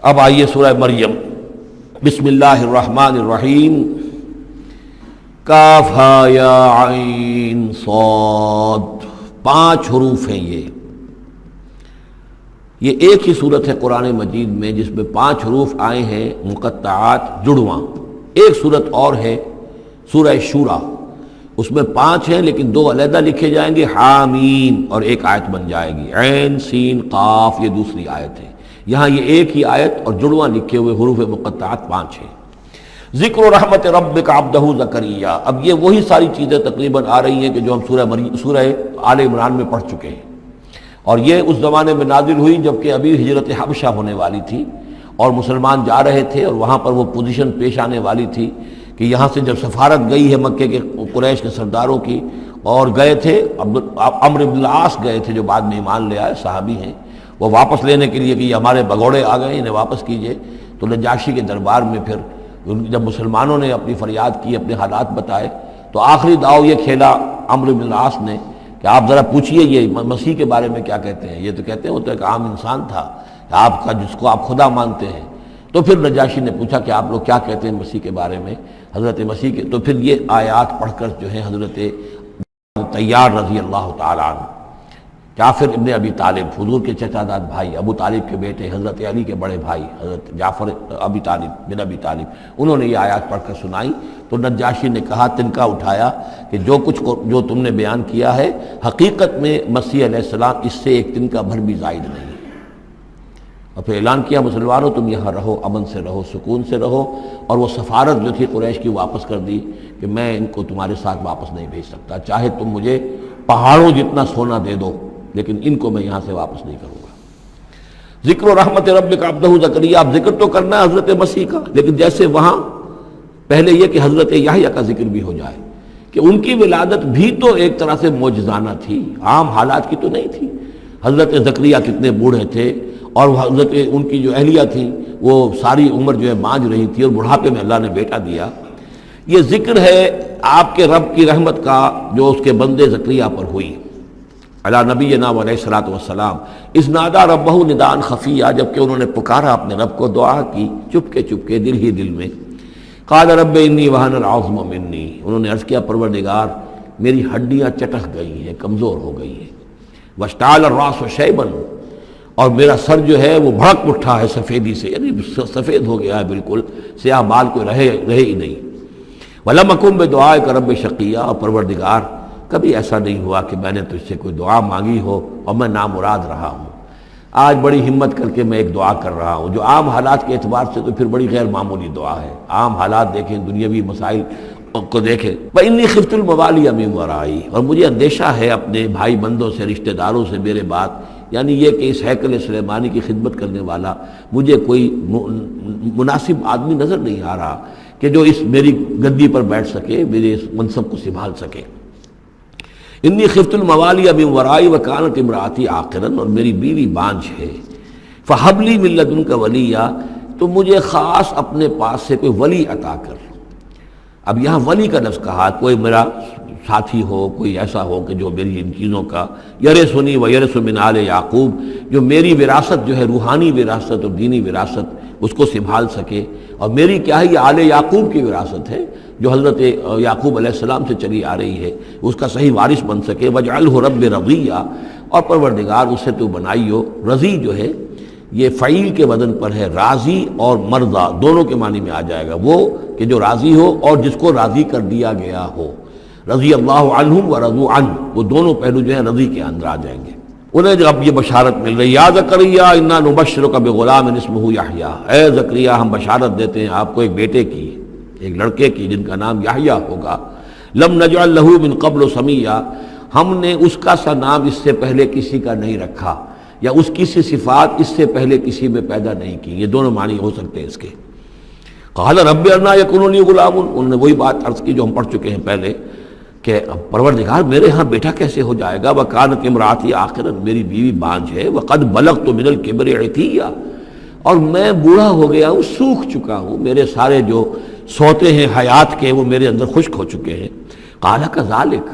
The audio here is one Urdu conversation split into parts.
اب آئیے سورہ مریم، بسم اللہ الرحمن الرحیم، کاف ہا یا عین صاد، 5 حروف ہیں یہ ایک ہی صورت ہے قرآن مجید میں جس میں 5 حروف آئے ہیں مقطعات جڑواں۔ ایک صورت اور ہے سورہ شورا، اس میں 5 ہیں لیکن 2 علیحدہ لکھے جائیں گے، حامیم، اور ایک آیت بن جائے گی، عین سین قاف، یہ دوسری آیت ہے۔ یہاں یہ ایک ہی آیت اور جڑواں لکھے ہوئے حروف مقطعات 5 ہیں۔ ذکر رحمت ربک عبدہ زکریا، اب یہ وہی ساری چیزیں تقریباً آ رہی ہیں کہ جو ہم سورہ آل عمران میں پڑھ چکے ہیں، اور یہ اس زمانے میں نازل ہوئی جبکہ ابھی ہجرت حبشہ ہونے والی تھی اور مسلمان جا رہے تھے، اور وہاں پر وہ پوزیشن پیش آنے والی تھی کہ یہاں سے جب سفارت گئی ہے مکے کے قریش کے سرداروں کی، اور گئے تھے عمرو بن العاص گئے تھے جو بعد میں ایمان لے آئے، صحابی ہیں، وہ واپس لینے کے لیے کہ یہ ہمارے بگوڑے آ گئے، انہیں واپس کیجئے۔ تو نجاشی کے دربار میں پھر جب مسلمانوں نے اپنی فریاد کی، اپنے حالات بتائے، تو آخری داؤ یہ کھیلا عمرو بن العاص نے کہ آپ ذرا پوچھئے یہ مسیح کے بارے میں کیا کہتے ہیں۔ یہ تو کہتے ہیں وہ تو ایک عام انسان تھا آپ کا جس کو آپ خدا مانتے ہیں۔ تو پھر نجاشی نے پوچھا کہ آپ لوگ کیا کہتے ہیں مسیح کے بارے میں، حضرت مسیح کے، تو پھر یہ آیات پڑھ کر جو ہے حضرت طیار رضی اللہ تعالیٰ عنہ، جعفر ابن ابی طالب، حضور کے چچا داد بھائی، ابو طالب کے بیٹے، حضرت علی کے بڑے بھائی حضرت جعفر ابی طالب بن ابی طالب، انہوں نے یہ آیات پڑھ کر سنائی۔ تو نجاشی نے کہا، تنکا اٹھایا کہ جو تم نے بیان کیا ہے حقیقت میں مسیح علیہ السلام اس سے ایک تنکا بھر بھی زائد نہیں ہے۔ اور پھر اعلان کیا، مسلمانوں تم یہاں رہو، امن سے رہو، سکون سے رہو، اور وہ سفارت جو تھی قریش کی واپس کر دی کہ میں ان کو تمہارے ساتھ واپس نہیں بھیج سکتا، چاہے تم مجھے پہاڑوں جتنا سونا دے دو لیکن ان کو میں یہاں سے واپس نہیں کروں گا۔ ذکر و رحمت ربک عبدہ زکریا، اب ذکر تو کرنا ہے حضرت مسیح کا، لیکن جیسے وہاں پہلے یہ کہ حضرت یحییٰ کا ذکر بھی ہو جائے کہ ان کی ولادت بھی تو ایک طرح سے معجزانہ تھی، عام حالات کی تو نہیں تھی۔ حضرت زکریا کتنے بوڑھے تھے، اور حضرت ان کی جو اہلیہ تھیں وہ ساری عمر جو ہے مانج رہی تھی، اور بڑھاپے میں اللہ نے بیٹا دیا۔ یہ ذکر ہے آپ کے رب کی رحمت کا جو اس کے بندے زکریا پر ہوئی، علی نبینا علیہ الصلوۃ والسلام، اذ نادى ربہ نداء خفیا، جبکہ انہوں نے پکارا اپنے رب کو، دعا کی چپکے چپکے دل ہی دل میں۔ قال رب انی وہن العظم منی، انہوں نے عرض کیا پروردگار میری ہڈیاں چٹک گئی ہیں، کمزور ہو گئی ہیں، واشتعل الراس شیبا، اور میرا سر جو ہے وہ بھڑک اٹھا ہے سفیدی سے، یعنی سفید ہو گیا ہے بالکل، سیاہ بال کوئی رہے ہی نہیں۔ ولم اکن بدعائک رب شقیا، اور پروردگار کبھی ایسا نہیں ہوا کہ میں نے تجھ سے کوئی دعا مانگی ہو اور میں نامراد رہا ہوں۔ آج بڑی ہمت کر کے میں ایک دعا کر رہا ہوں جو عام حالات کے اعتبار سے تو پھر بڑی غیر معمولی دعا ہے، عام حالات دیکھیں، دنیاوی مسائل کو دیکھیں۔ وَإِنِّي خِفْتُ الْمَوَالِيَ مِن وَرَائِي، اور مجھے اندیشہ ہے اپنے بھائی بندوں سے، رشتہ داروں سے میرے بعد، یعنی یہ کہ اس ہیکل سلیمانی کی خدمت کرنے والا مجھے کوئی مناسب آدمی نظر نہیں آ رہا کہ جو اس میری گدی پر بیٹھ سکے، میرے اس منصب کو سنبھال سکے۔ انی خفت الموالی من ورائی وکانت امراتی عاقرا، اور میری بیوی بانجھ ہے، فہب لی من لدنک ولیہ، تو مجھے خاص اپنے پاس سے کوئی ولی عطا کر۔ اب یہاں ولی کا لفظ کہا، کوئی میرا ساتھی ہو، کوئی ایسا ہو کہ جو میری ان چیزوں کا یرثنی و یرث من آل یعقوب، جو میری وراثت جو ہے روحانی وراثت اور دینی وراثت اس کو سنبھال سکے، اور میری کیا ہے یہ آل یعقوب کی وراثت ہے جو حضرت یعقوب علیہ السلام سے چلی آ رہی ہے، اس کا صحیح وارث بن سکے۔ وجعلہ رب رضیہ، اور پروردگار اسے تو بنائیو، رضی جو ہے یہ فعیل کے وزن پر ہے، راضی اور مرضی دونوں کے معنی میں آ جائے گا، وہ کہ جو راضی ہو اور جس کو راضی کر دیا گیا ہو۔ رضی اللہ عنہم ورضوا عنہ، وہ دونوں پہلو جو ہیں رضی کے اندر آ جائیں گے۔ انہیں جب یہ بشارت مل رہی، یا زکریا انا نبشرک بغلام اسمہ یحییٰ، اے زکریا ہم بشارت دیتے ہیں آپ کو ایک بیٹے کی، ایک لڑکے کی جن کا نام یحییٰ ہوگا۔ لم نجعل لہ من قبل سمیہ، ہم نے اس کا سا نام اس سے پہلے کسی کا نہیں رکھا، یا اس کی سی صفات اس سے پہلے کسی میں پیدا نہیں کی، یہ دونوں معنی ہو سکتے ہیں اس کے۔ قال رب انا یکون لی غلام، انہوں نے وہی بات عرض کی جو ہم پڑھ چکے ہیں پہلے کہ پروردگار میرے ہاں بیٹا کیسے ہو جائے گا، وکانت امراتی عاقرا، میری بیوی بانجھ ہے، وقد بلغت من الکبر عتیہ، اور میں بوڑھا ہو گیا ہوں، سوکھ چکا ہوں، میرے سارے جو سوتے ہیں حیات کے وہ میرے اندر خشک ہو چکے ہیں۔ قال کذالک،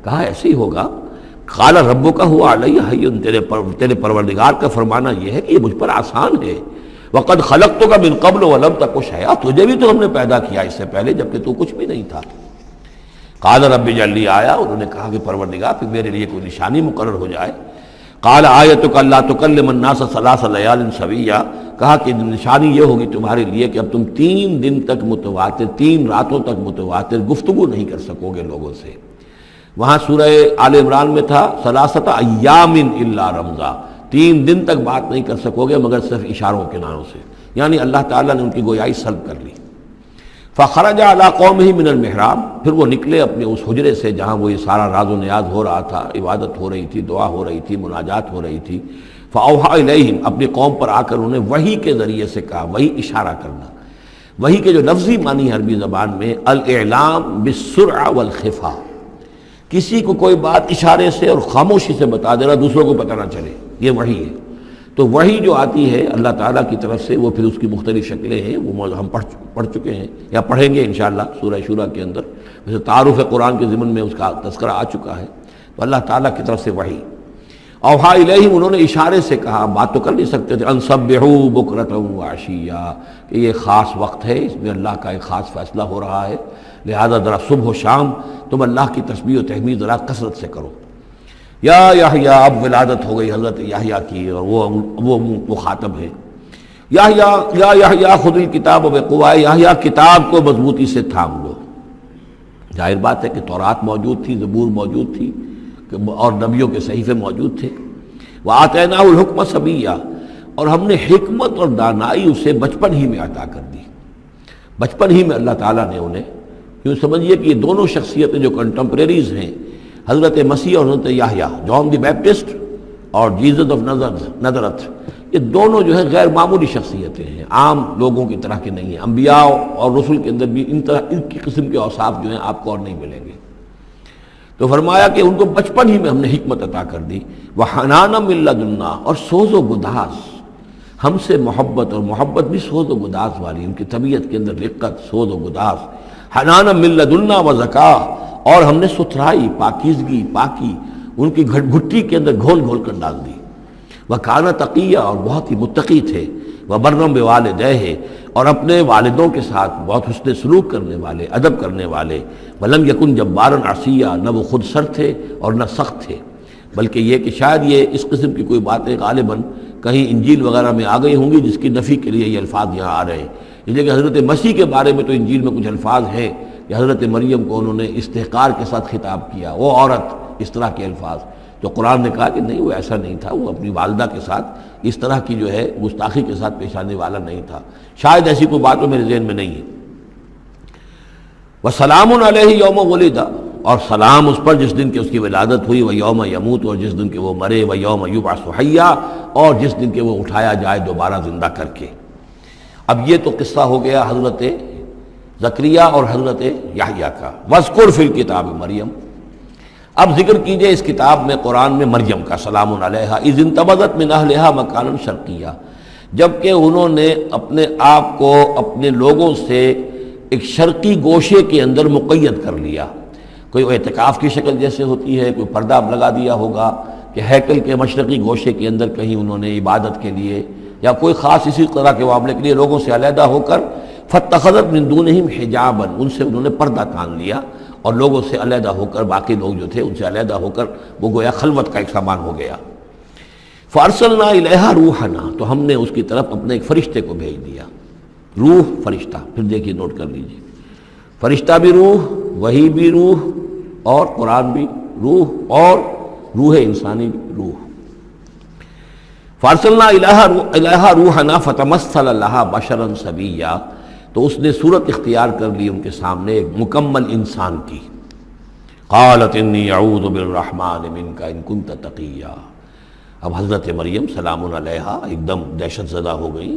کہا ایسے ہی ہوگا۔ قال ربک هو علی ہین، تیرے پروردگار کا فرمانا یہ ہے کہ یہ مجھ پر آسان ہے۔ وقد خلقتک من قبل ولم تک شیئا، تجھے بھی تو ہم نے پیدا کیا اس سے پہلے جبکہ تو کچھ بھی نہیں تھا۔ قال رب اجعل لی آیہ، انہوں نے کہا کہ پروردگار پھر میرے لیے کوئی نشانی مقرر ہو جائے۔ قال آیتک الا تکلم الناس ثلاث لیال سویا، کہا کہ نشانی یہ ہوگی تمہارے لیے کہ اب تم 3 دن تک متواتر، 3 راتوں تک متواتر گفتگو نہیں کر سکو گے لوگوں سے۔ وہاں سورہ آل عمران میں تھا ثلاثۃ ایام الا رمزا، 3 دن تک بات نہیں کر سکو گے مگر صرف اشاروں کناروں سے، یعنی اللہ تعالیٰ نے ان کی گویائی سلب کر لی۔ فخرج علی قومہ من المحراب، پھر وہ نکلے اپنے اس حجرے سے جہاں وہ یہ سارا راز و نیاز ہو رہا تھا، عبادت ہو رہی تھی، دعا ہو رہی تھی، مناجات ہو رہی تھی۔ فاوحی الیہم، اپنی قوم پر آ کر انہوں نے وحی کے ذریعے سے کہا، وحی اشارہ کرنا، وحی کے جو لفظی معنی ہے عربی زبان میں الاعلام بالسرعہ والخفا، کسی کو کوئی بات اشارے سے اور خاموشی سے بتا دینا دوسروں کو پتہ نہ چلے، یہ وحی ہے۔ تو وحی جو آتی ہے اللہ تعالیٰ کی طرف سے، وہ پھر اس کی مختلف شکلیں ہیں، وہ ہم پڑھ چکے ہیں یا پڑھیں گے انشاءاللہ سورہ شورا کے اندر، ویسے تعارف قرآن کے ضمن میں اس کا تذکرہ آ چکا ہے۔ تو اللہ تعالیٰ کی طرف سے وحی، اوحا الیہم، انہوں نے اشارے سے کہا، بات تو کر نہیں سکتے تھے، ان سبحوا بکرۃ وعشیا، کہ یہ خاص وقت ہے، اس میں اللہ کا ایک خاص فیصلہ ہو رہا ہے، لہذا ذرا صبح و شام تم اللہ کی تسبیح و تحمید ذرا کثرت سے کرو۔ یا یحییٰ، اب ولادت ہو گئی حضرت یحییٰ کی، اور وہ مخاطب ہے۔ یا یحییٰ خذ الکتاب بقوہ، یحییٰ کتاب کو مضبوطی سے تھام لو۔ ظاہر بات ہے کہ تورات موجود تھی، زبور موجود تھی، اور نبیوں کے صحیفے موجود تھے۔ وآتیناہ الحکم صبیا، اور ہم نے حکمت اور دانائی اسے بچپن ہی میں عطا کر دی، بچپن ہی میں اللہ تعالیٰ نے انہیں، یوں سمجھیے کہ یہ دونوں شخصیتیں جو کنٹمپریریز ہیں، حضرت مسیح اور حضرت یحییٰ، جان دی بیپٹسٹ اور جیزس آف نظرت، یہ دونوں جو ہیں غیر معمولی شخصیتیں ہیں، عام لوگوں کی طرح کے نہیں ہیں۔ انبیاء اور رسل کے اندر بھی ان کی قسم کے اوصاف جو ہیں آپ کو اور نہیں ملیں گے۔ تو فرمایا کہ ان کو بچپن ہی میں ہم نے حکمت عطا کر دی، وحنانا من لدنا، اور سوز و گداز، ہم سے محبت، اور محبت بھی سوز و گداز والی، ان کی طبیعت کے اندر رقت، سوز و گداز، حنانا من لدنا وزکا، اور ہم نے ستھرائی، پاکیزگی، پاکی ان کی گھٹی کے اندر گھول گھول کر ڈال دی۔ وکانا تقیہ، اور بہت ہی متقی تھے، وبرم بوالدیہ، اور اپنے والدوں کے ساتھ بہت حسن سلوک کرنے والے، ادب کرنے والے، ولم یکن جبارا عصیا، نہ وہ خود سر تھے اور نہ سخت تھے، بلکہ یہ کہ شاید یہ اس قسم کی کوئی باتیں غالباً کہیں انجیل وغیرہ میں آ گئی ہوں گی جس کی نفی کے لیے یہ الفاظ یہاں آ رہے ہیں، اس لیے کہ حضرت مسیح کے بارے میں تو انجیل میں کچھ الفاظ ہیں کہ حضرت مریم کو انہوں نے استحقار کے ساتھ خطاب کیا، وہ عورت، اس طرح کے الفاظ، تو قرآن نے کہا کہ نہیں، وہ ایسا نہیں تھا، وہ اپنی والدہ کے ساتھ اس طرح کی جو ہے گستاخی کے ساتھ پیش آنے والا نہیں تھا، شاید ایسی کوئی بات میرے ذہن میں نہیں ہے۔ وسلام علیہ یوم ولد، اور سلام اس پر جس دن کہ اس کی ولادت ہوئی، و یوم یموت، اور جس دن کہ وہ مرے، و یوم یبعث حیا، اور جس دن کہ وہ اٹھایا جائے دوبارہ زندہ کر کے۔ اب یہ تو قصہ ہو گیا حضرت زکریا اور حضرت یحییٰ کا۔ وَاذْكُرْ فِي الْكِتَابِ مریم، اب ذکر کیجئے اس کتاب میں، قرآن میں، مریم کا، سلام علیہا اذ انتبذت من اہلہا مکانا شرقیہ، جبکہ انہوں نے اپنے آپ کو اپنے لوگوں سے ایک شرقی گوشے کے اندر مقید کر لیا، کوئی اعتکاف کی شکل جیسے ہوتی ہے، کوئی پردہ اب لگا دیا ہوگا کہ ہیکل کے مشرقی گوشے کے اندر کہیں انہوں نے عبادت کے لیے یا کوئی خاص اسی طرح کے معاملے کے لیے لوگوں سے علیحدہ ہو کر، فاتخذت من دونہم حجابا، ان سے انہوں نے پردہ تان لیا، اور لوگوں سے علیحدہ ہو کر، باقی لوگ جو تھے ان سے علیحدہ ہو کر وہ گویا خلوت کا ایک سامان ہو گیا۔ فارسلنا الیہا روحنا، تو ہم نے اس کی طرف اپنے ایک فرشتے کو بھیج دیا، روح فرشتہ، پھر دیکھیے نوٹ کر لیجیے، فرشتہ بھی روح، وحی بھی روح، اور قرآن بھی روح، اور روح انسانی بھی روح۔ فارسلنا الیہا روحنا فتمثل لہا بشرا سویا، تو اس نے صورت اختیار کر لی ان کے سامنے ایک مکمل انسان کی۔ قالت انی اعوذ بالرحمن منک ان کنت تقیا، اب حضرت مریم سلام علیہا ایک دم دہشت زدہ ہو گئی،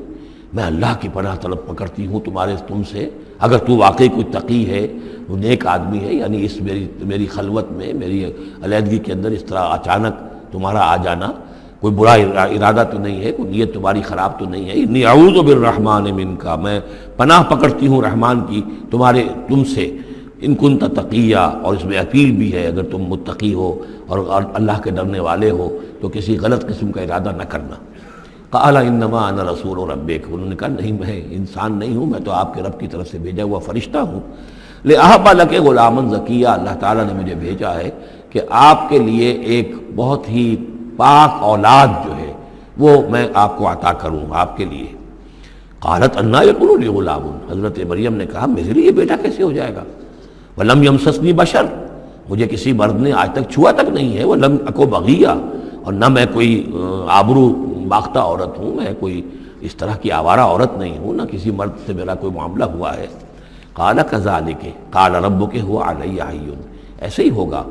میں اللہ کی پناہ طلب پکڑتی ہوں تم سے، اگر تو واقعی کوئی تقی ہے، وہ نیک آدمی ہے، یعنی اس میری خلوت میں، میری علیحدگی کے اندر اس طرح اچانک تمہارا آ جانا کوئی برا ارادہ تو نہیں ہے، کوئی نیت تمہاری خراب تو نہیں ہے، انی اعوذ بالرحمن منک، میں پناہ پکڑتی ہوں رحمان کی تم سے، ان کنت تقیہ، اور اس میں اپیل بھی ہے اگر تم متقی ہو اور اللہ کے ڈرنے والے ہو تو کسی غلط قسم کا ارادہ نہ کرنا۔ قال انما انا رسول ربک، انہوں نے کہا نہیں میں انسان نہیں ہوں، میں تو آپ کے رب کی طرف سے بھیجا ہوا فرشتہ ہوں، لأہب لک غلاما زکیہ، اللہ تعالیٰ نے مجھے بھیجا ہے کہ آپ کے لیے ایک بہت ہی پاک اولاد جو ہے وہ میں آپ کو عطا کروں آپ کے لیے۔ قالت انا یکون لی غلام، حضرت مریم نے کہا میرے لیے بیٹا کیسے ہو جائے گا، ولم یمسسنی بشر، مجھے کسی مرد نے آج تک چھوا تک نہیں ہے، ولم اکو بغیہ، اور نہ میں کوئی آبرو باختہ عورت ہوں، میں کوئی اس طرح کی آوارہ عورت نہیں ہوں، نہ کسی مرد سے میرا کوئی معاملہ ہوا ہے۔ قال کذالک قال ربک هو علی حی، ایسے ہی ہوگا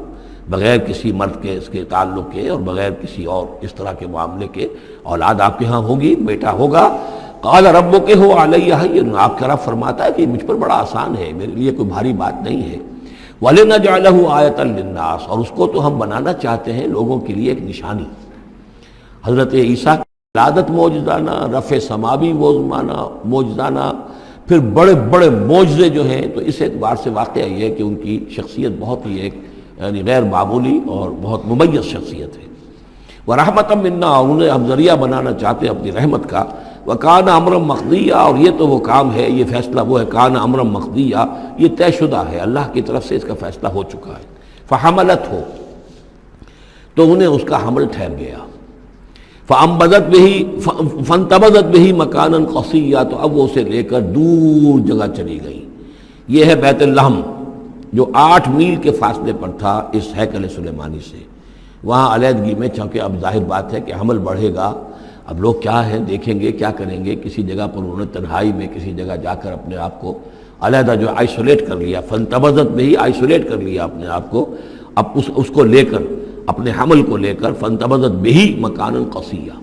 بغیر کسی مرد کے اس کے تعلق کے اور بغیر کسی اور اس طرح کے معاملے کے اولاد آپ کے ہاں ہوگی، بیٹا ہوگا۔ قال ربک هو علی حی، آپ کا رب فرماتا ہے کہ مجھ پر بڑا آسان ہے، میرے لیے کوئی بھاری بات نہیں ہے۔ وَلِنَجْعَلَهُ آیَةً لِلنَّاسِ، اور اس کو تو ہم بنانا چاہتے ہیں لوگوں کے لیے ایک نشانی۔ حضرت عیسیٰ کی ولادت معجزانہ، رفع سماوی معجزانہ، پھر بڑے بڑے معجزے جو ہیں، تو اس اعتبار سے واقعہ یہ ہے کہ ان کی شخصیت بہت ہی ایک یعنی غیر معمولی اور بہت ممیز شخصیت ہے۔ وَرَحْمَةً مِنَّا، انہیں ہم ذریعہ بنانا چاہتے ہیں اپنی رحمت کا۔ وَكَانَ أَمْرًا مَقْضِيًّا، اور یہ تو وہ کام ہے، یہ فیصلہ وہ ہے، کان امرا مقضیہ، یہ طے شدہ ہے، اللہ کی طرف سے اس کا فیصلہ ہو چکا ہے۔ فحملت ہو، تو انہیں اس کا حمل ٹھہر گیا۔ فانتبذت بہ مکانا قصیا، تو اب وہ اسے لے کر دور جگہ چلی گئی۔ یہ ہے بیت لحم جو 8 میل کے فاصلے پر تھا اس ہیکل سلیمانی سے، وہاں علیحدگی میں، چونکہ اب ظاہر بات ہے کہ حمل بڑھے گا، اب لوگ کیا ہے دیکھیں گے، کیا کریں گے، کسی جگہ پر انہوں نے تنہائی میں کسی جگہ جا کر اپنے آپ کو علیحدہ جو آئسولیٹ کر لیا، فانتبذت بہ، آئسولیٹ کر لیا اپنے آپ کو، اب اس کو لے کر، اپنے حمل کو لے کر، فانتبذت بہ مکانا قصیا،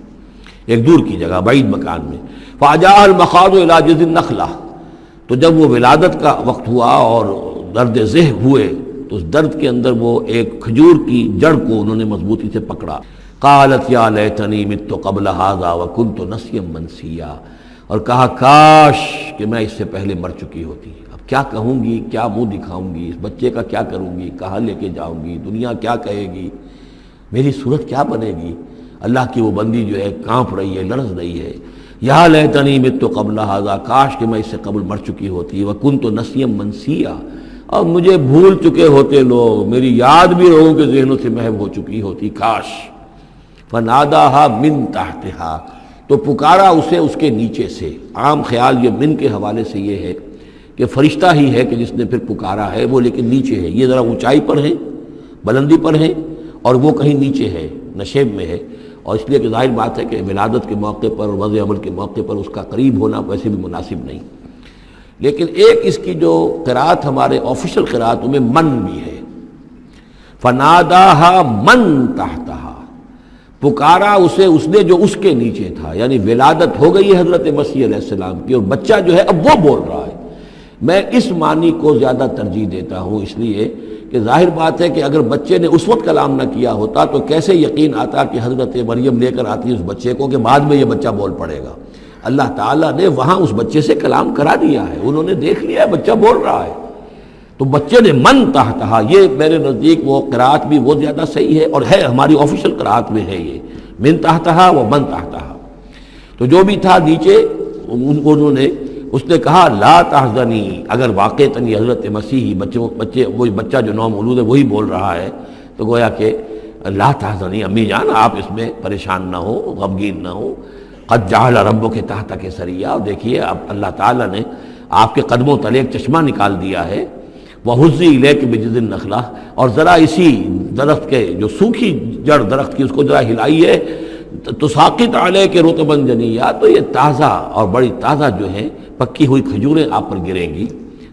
ایک دور کی جگہ، بعید مکان میں۔ فاجاء المخاض الی جذع النخلہ، تو جب وہ ولادت کا وقت ہوا اور درد ذہ ہوئے، تو اس درد کے اندر وہ ایک کھجور کی جڑ کو انہوں نے مضبوطی سے پکڑا۔ قالت یا لیتنی مت قبل ھذا وکنت نسیا منسیا، اور کہا کاش کہ میں اس سے پہلے مر چکی ہوتی، اب کیا کہوں گی، کیا منہ دکھاؤں گی، اس بچے کا کیا کروں گی، کہاں لے کے جاؤں گی، دنیا کیا کہے گی، میری صورت کیا بنے گی۔ اللہ کی وہ بندی جو ہے کانپ رہی ہے، لرز رہی ہے، یا لیتنی مت قبل ھذا، کاش کہ میں اس سے قبل مر چکی ہوتی، وکنت نسیا منسیا، اور مجھے بھول چکے ہوتے لوگ، میری یاد بھی لوگوں کے ذہنوں سے محو ہو چکی ہوتی، کاش۔ فناداها من تحتها، تو پکارا اسے اس کے نیچے سے۔ عام خیال یہ من کے حوالے سے یہ ہے کہ فرشتہ ہی ہے کہ جس نے پھر پکارا ہے، وہ لیکن نیچے ہے، یہ ذرا اونچائی پر ہے، بلندی پر ہے، اور وہ کہیں نیچے ہے، نشیب میں ہے، اور اس لیے کہ ظاہر بات ہے کہ ولادت کے موقع پر اور وضع عمل کے موقع پر اس کا قریب ہونا ویسے بھی مناسب نہیں۔ لیکن ایک اس کی جو قرات ہمارے آفیشل قراتوں میں من بھی ہے، فناداها من تحتها، پکارا اسے اس نے جو اس کے نیچے تھا، یعنی ولادت ہو گئی ہے حضرت مسیح علیہ السلام کی، اور بچہ جو ہے اب وہ بول رہا ہے۔ میں اس معنی کو زیادہ ترجیح دیتا ہوں، اس لیے کہ ظاہر بات ہے کہ اگر بچے نے اس وقت کلام نہ کیا ہوتا تو کیسے یقین آتا کہ حضرت مریم لے کر آتی اس بچے کو کہ بعد میں یہ بچہ بول پڑے گا۔ اللہ تعالیٰ نے وہاں اس بچے سے کلام کرا دیا ہے، انہوں نے دیکھ لیا ہے بچہ بول رہا ہے، تو بچے نے من تحتہا، یہ میرے نزدیک وہ قرات بھی وہ زیادہ صحیح ہے، اور ہے ہماری آفیشل قرات میں ہے یہ من تحتہا و من تحتہا۔ تو جو بھی تھا نیچے، انہوں نے، اس نے کہا لا تحزنی، اگر واقعتاً یہ حضرت مسیحی بچے وہی بچہ جو نو مولود ہے وہی بول رہا ہے، تو گویا کہ لا تحزنی، امی جان آپ اس میں پریشان نہ ہو، غمگین نہ ہو، قد جعل ربک تحتک سریا، اور دیکھیے اب اللہ تعالیٰ نے آپ کے قدموں تلے ایک چشمہ نکال دیا ہے، وَحُزِّ إِلَيْكِ بِجِذْعِ النَّخْلَةِ، اور ذرا اسی درخت کے جو سوکھی جڑ درخت کی اس کو ذرا ہلائیے، تُسَاقِطْ عَلَيْكِ رُطْبًا جَنِيًّا، تو یہ تازہ اور بڑی تازہ جو ہیں پکی ہوئی کھجوریں آپ پر گریں گی،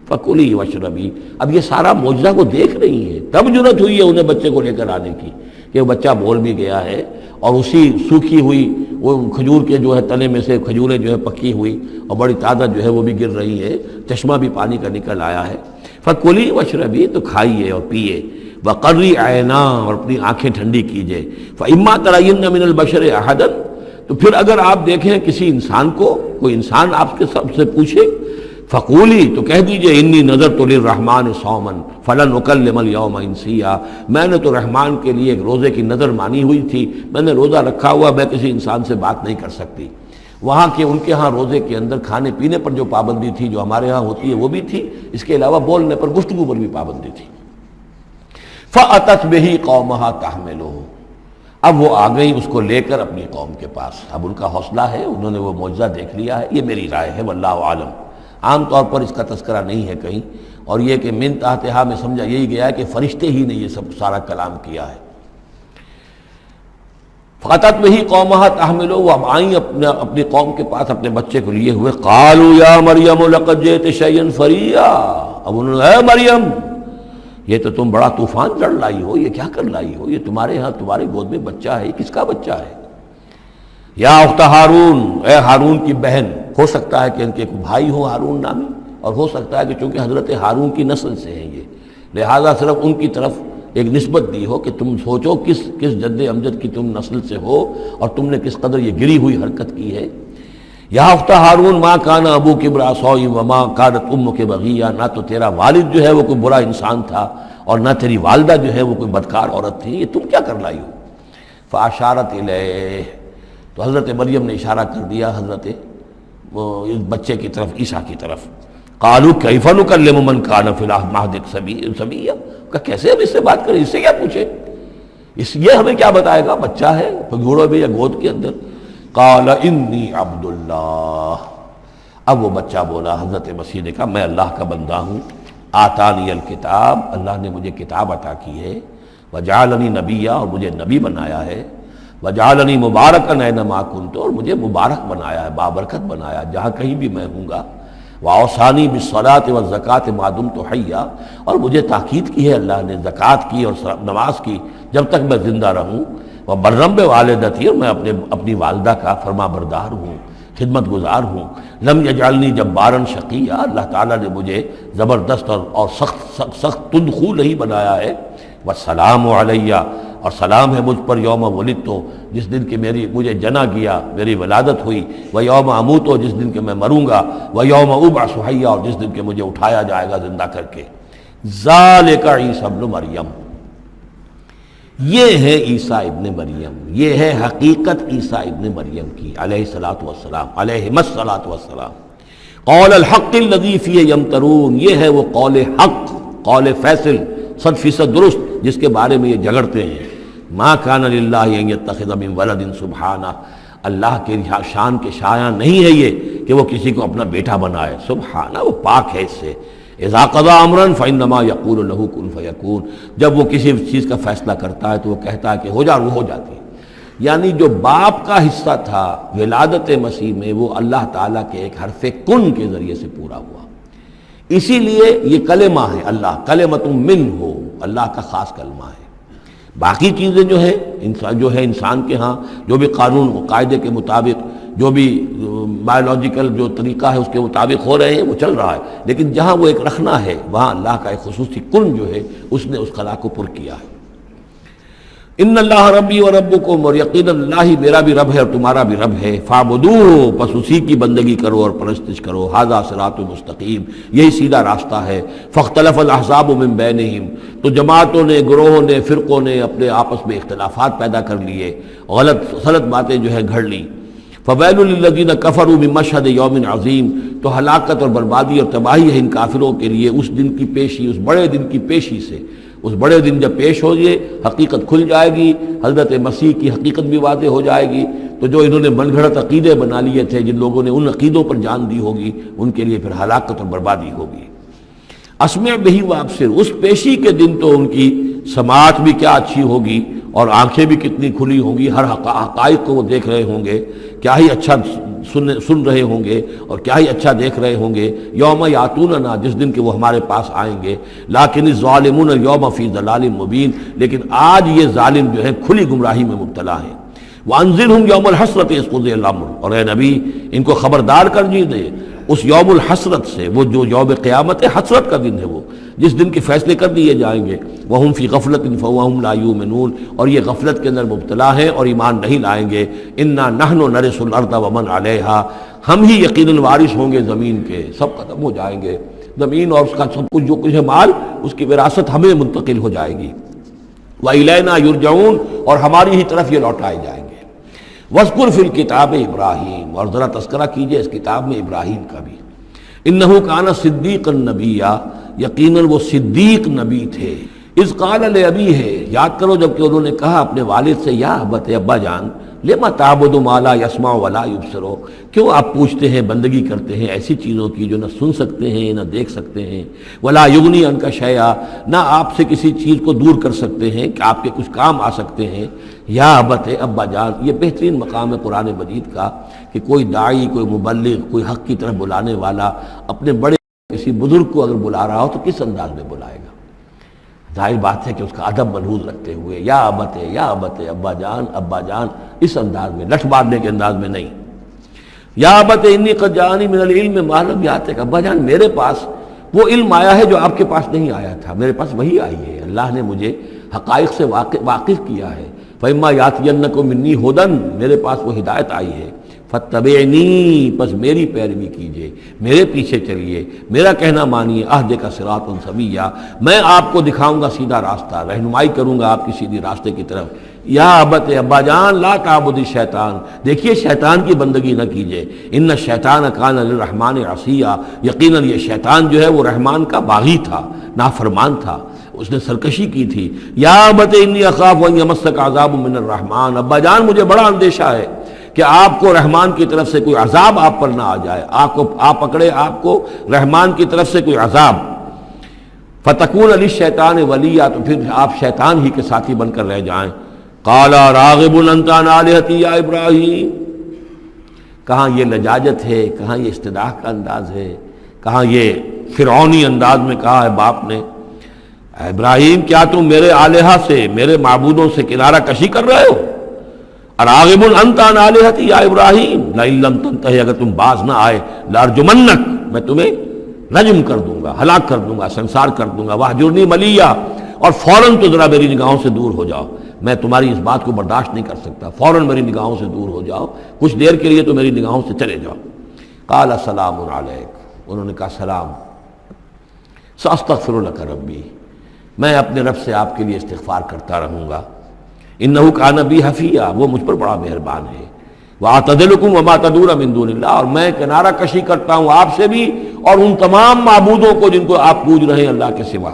فَكُلِي وَاشْرَبِي۔ اب یہ سارا معجزہ وہ دیکھ رہی ہے، تب جرأت ہوئی ہے انہیں بچے کو لے کر آنے کی کہ وہ بچہ بول بھی گیا ہے، اور اسی سوکھی ہوئی وہ کھجور کے جو ہے تنے میں سے کھجوریں جو ہے پکی ہوئی اور بڑی تازہ جو ہے وہ بھی گر رہی ہے، چشمہ بھی پانی کا نکل آیا ہے۔ فَكُلِي وَاشْرَبِي، تو کھائیے اور پیئے، وَقَرِّ عَيْنًا، اور اپنی آنکھیں ٹھنڈی کیجئے، فَإِمَّا تَرَيِنَّ مِنَ الْبَشَرِ أَحَدًا، تو پھر اگر آپ دیکھیں کسی انسان کو، کوئی انسان آپ کے سب سے پوچھے، فقولی تو کہہ دیجئے انی نذرت للرحمن صوما فلن اکلم اليوم انسیا، میں نے تو رحمان کے لیے ایک روزے کی نذر مانی ہوئی تھی، میں نے روزہ رکھا ہوا، میں کسی انسان سے بات نہیں کر سکتی۔ وہاں کے ان کے ہاں روزے کے اندر کھانے پینے پر جو پابندی تھی جو ہمارے ہاں ہوتی ہے وہ بھی تھی، اس کے علاوہ بولنے پر گفتگو پر بھی پابندی تھی۔ فأتت بہ قومہا تحملہ، اب وہ آ گئی اس کو لے کر اپنی قوم کے پاس۔ اب ان کا حوصلہ ہے، انہوں نے وہ معجزہ دیکھ لیا ہے، یہ میری رائے ہے، واللہ عالم۔ عام طور پر اس کا تذکرہ نہیں ہے کہیں، اور یہ کہ من تحتہا میں سمجھا یہی گیا ہے کہ فرشتے ہی نے یہ سب سارا کلام کیا ہے۔ فاتت بہ قومہا تحملہ، وہ اب آئیں اپنی قوم کے پاس اپنے بچے کو لیے ہوئے۔ قالوا یا مریم لقد جئت شیئا فریا، اب انہوں نے اے مریم یہ تو تم بڑا طوفان چڑھ لائی ہو، یہ کیا کر لائی ہو، یہ تمہارے ہاں تمہارے گود میں بچہ ہے، یہ کس کا بچہ ہے؟ یا اخت ہارون، اے ہارون کی بہن، ہو سکتا ہے کہ ان کے کوئی بھائی ہو ہارون نامی، اور ہو سکتا ہے کہ چونکہ حضرت ہارون کی نسل سے ہیں یہ، لہذا صرف ان کی طرف ایک نسبت دی ہو کہ تم سوچو کس جد امجد کی تم نسل سے ہو اور تم نے کس قدر یہ گری ہوئی حرکت کی ہے۔ یا اخت ہارون ما کان ابوک امرأ سوء وما کانت امک بغیہ، نہ تو تیرا والد جو ہے وہ کوئی برا انسان تھا اور نہ تیری والدہ جو ہے وہ کوئی بدکار عورت تھی، یہ تم کیا کر لائی ہو؟ فاشارت الیہ، تو حضرت مریم نے اشارہ کر دیا حضرت اس بچے کی طرف، عیسیٰ کی طرف۔ قالوا کیف نکلم من کان فی المہد صبیا، کہ کیسے ہم اس سے بات کریں، اس سے کیا پوچھیں، یہ ہمیں کیا بتائے گا، بچہ ہے گھوڑوں میں یا گود کے اندر۔ قال انی عبد اللہ، اب وہ بچہ بولا، حضرت مسیح نے کہا میں اللہ کا بندہ ہوں، آتانی الکتاب، اللہ نے مجھے کتاب عطا کی ہے، وجعلنی نبیا، اور مجھے نبی بنایا ہے، وجعلنی مبارکا اینما کنت، اور مجھے مبارک بنایا ہے، بابرکت بنایا جہاں کہیں بھی میں ہوں گا، واوصانی بالصلاۃ والزکاۃ ما دمت حیا، اور مجھے تاکید کی ہے اللہ نے زکوٰۃ کی اور نماز کی جب تک میں زندہ رہوں، وبرم بوالدتی، اور میں اپنی والدہ کا فرما بردار ہوں، خدمت گزار ہوں، لم یجعلنی جبارا شقیا، اللہ تعالیٰ نے مجھے زبردست اور سخت تندخو نہیں بنایا ہے، والسلام علیہ، اور سلام ہے مجھ پر یوم ولدت، جس دن کہ مجھے جنا گیا، میری ولادت ہوئی، و یوم اموت، جس دن کہ میں مروں گا، و یوم ابعث حیا، اور جس دن کہ مجھے اٹھایا جائے گا زندہ کر کے۔ ذالک عیسی ابن مریم، یہ ہے عیسیٰ ابن مریم، یہ ہے حقیقت عیسیٰ ابن مریم کی علیہ الصلاۃ والسلام، علیہم الصلاۃ والسلام۔ قول الحق الذی فیہ یمترون، یہ ہے وہ قول حق، قول فیصل 100% درست جس کے بارے میں یہ جھگڑتے ہیں۔ ما کان للہ ان یتخذ من ولد سبحانہ، اللہ کے شان کے شایع نہیں ہے یہ کہ وہ کسی کو اپنا بیٹا بنائے، سبحانہ، وہ پاک ہے اس سے۔ اذا قضى امرا فانما يقول له كن فيكون، جب وہ کسی چیز کا فیصلہ کرتا ہے تو وہ کہتا ہے کہ ہو جا، وہ ہو جاتی ہے۔ یعنی جو باپ کا حصہ تھا ولادت مسیح میں، وہ اللہ تعالیٰ کے ایک حرف کن کے ذریعے سے پورا ہوا، اسی لیے یہ کلمہ ہے، اللہ کلمۃ منہ ہو، اللہ کا خاص کلمہ ہے۔ باقی چیزیں جو ہے انسان کے ہاں جو بھی قانون و قاعدے کے مطابق، جو بھی بایولوجیکل جو طریقہ ہے اس کے مطابق ہو رہے ہیں، وہ چل رہا ہے، لیکن جہاں وہ ایک رکھنا ہے وہاں اللہ کا ایک خصوصی کن جو ہے اس نے اس خلا کو پر کیا ہے۔ ان اللہ ربی و ربکم، اور یقینا اللہ میرا بھی رب ہے اور تمہارا بھی رب ہے، فاعبدوہ، پس اسی کی بندگی کرو اور پرستش کرو، ھذا صراط مستقیم، یہی سیدھا راستہ ہے۔ فاختلف الاحزاب من بینہم، تو جماعتوں نے، گروہوں نے، فرقوں نے اپنے آپس میں اختلافات پیدا کر لیے، غلط باتیں جو ہے گھڑ لی۔ فویل للذین کفروا من مشہد یوم عظیم، تو ہلاکت اور بربادی اور تباہی ہے ان کافروں کے لیے اس دن کی پیشی، اس بڑے دن کی پیشی سے۔ اس بڑے دن جب پیش ہو یہ حقیقت کھل جائے گی، حضرت مسیح کی حقیقت بھی واضح ہو جائے گی، تو جو انہوں نے من گھڑت عقیدے بنا لیے تھے، جن لوگوں نے ان عقیدوں پر جان دی ہوگی، ان کے لیے پھر ہلاکت اور بربادی ہوگی۔ اسمع بہ وابصر، اس پیشی کے دن تو ان کی سماعت بھی کیا اچھی ہوگی اور آنکھیں بھی کتنی کھلی ہوں گی، ہر حقائق کو وہ دیکھ رہے ہوں گے، کیا ہی اچھا سن رہے ہوں گے اور کیا ہی اچھا دیکھ رہے ہوں گے۔ یوم یاتوننا، جس دن کہ وہ ہمارے پاس آئیں گے، لیکن الظالمون اليوم فی ضلال مبین، لیکن آج یہ ظالم جو ہے کھلی گمراہی میں مبتلا ہیں۔ وانذرہم یوم الحسرۃ اذ قضی الامر، اور اے نبی ان کو خبردار کر دیجیے اس یوم الحسرت سے، وہ جو یوم قیامت ہے، حسرت کا دن ہے وہ، جس دن کے فیصلے کر دیے جائیں گے۔ وہم فی غفلۃ فہم لا یؤمنون، اور یہ غفلت کے اندر مبتلا ہیں اور ایمان نہیں لائیں گے۔ انا نحن نرث الارض ومن علیہا، ہم ہی یقیناً وارث ہوں گے زمین کے، سب ختم ہو جائیں گے، زمین اور اس کا سب کچھ جو کچھ ہے مال، اس کی وراثت ہمیں منتقل ہو جائے گی۔ وَإِلَيْنَا يُرْجَعُونَ، اور ہماری ہی طرف یہ لوٹائے جائیں گے۔ وَاذْكُرْ فِي الْكِتَابِ ابراہیم، اور ذرا تذکرہ کیجئے اس کتاب میں ابراہیم کا بھی۔ انہ کان صدیقا نبیا، یقیناً وہ صدیق نبی تھے۔ اذ قال لابیہ، یاد کرو جب کہ انہوں نے کہا اپنے والد سے، یا ابت، ابا جان، لما تعبد ما لا يسمع ولا يبصر، کیوں آپ پوچھتے ہیں، بندگی کرتے ہیں ایسی چیزوں کی جو نہ سن سکتے ہیں نہ دیکھ سکتے ہیں، ولا یغنی عنک شیئا، نہ آپ سے کسی چیز کو دور کر سکتے ہیں کہ آپ کے کچھ کام آ سکتے ہیں۔ یا ابت، ابا جان، یہ بہترین مقام ہے قرآن مجید کا کہ کوئی داعی، کوئی مبلغ، کوئی حق کی طرف بلانے والا اپنے بڑے کسی بزرگ کو اگر بلا رہا ہو تو کس انداز میں بلائے گا؟ ظاہر بات ہے کہ اس کا ادب ملحوظ رکھتے ہوئے، یا ابت، یا ابت، ابا جان، ابا جان، اس انداز میں، لٹ مارنے کے انداز میں نہیں۔ یا ابت انی قد جاءنی من العلم ما لم یاتک، ابا جان میرے پاس وہ علم آیا ہے جو آپ کے پاس نہیں آیا تھا، میرے پاس وہی آئی ہے، اللہ نے مجھے حقائق سے واقف کیا ہے۔ فإما یأتینکم منی ھدی، میرے پاس وہ ہدایت آئی ہے، فاتبعنی، پس میری پیروی کیجئے، میرے پیچھے چلیے، میرا کہنا مانیے، اہدک صراطا سویا، میں آپ کو دکھاؤں گا سیدھا راستہ، رہنمائی کروں گا آپ کی سیدھی راستے کی طرف۔ یا ابت، ابا جان، لا تعبد الشیطان، دیکھیے شیطان کی بندگی نہ کیجئے، ان الشیطان کان للرحمن عصیا، یقیناً یہ شیطان جو ہے وہ رحمان کا باغی تھا، نافرمان تھا، اس نے سرکشی کی تھی۔ یا ابت انی اخاف ان یمسک عذاب من الرحمن، ابا جان مجھے بڑا اندیشہ ہے کہ آپ کو رحمان کی طرف سے کوئی عذاب آپ پر نہ آ جائے، آپ پکڑے آپ کو رحمان کی طرف سے کوئی عذاب۔ فتکون للشیطان ولیا، تو پھر آپ شیطان ہی کے ساتھی بن کر رہ جائیں۔ قال راغب انت عن آلہتی یا ابراہیم، کہاں یہ لجاجت ہے، کہاں یہ استدعاء کا انداز ہے، کہاں یہ فرعونی انداز میں کہا ہے باپ نے، اے ابراہیم کیا تم میرے آلہہ سے، میرے معبودوں سے کنارہ کشی کر رہے ہو؟ اراغب انت عن آلہتی یا ابراہیم لئن لم تنتہی، اگر تم باز نہ آئے، لارجمنک، میں تمہیں رجم کر دوں گا، ہلاک کر دوں گا، سنسار کر دوں گا، واہجرنی ملیہ، اور فوراً تو ذرا میری نگاہوں سے دور ہو جاؤ، میں تمہاری اس بات کو برداشت نہیں کر سکتا، فوراً میری نگاہوں سے دور ہو جاؤ، کچھ دیر کے لیے تو میری نگاہوں سے چلے جاؤ۔ قال سلام علیک، انہوں نے کہا سلام، ساستغفر لک ربی، میں اپنے رب سے آپ کے لیے استغفار کرتا رہوں گا، انہ کان بی حفیہ، وہ مجھ پر بڑا مہربان ہے، واعتزلکم وما تدعون من دون اللہ، اور میں کنارہ کشی کرتا ہوں آپ سے بھی اور ان تمام معبودوں کو جن کو آپ پوج رہے ہیں اللہ کے سوا۔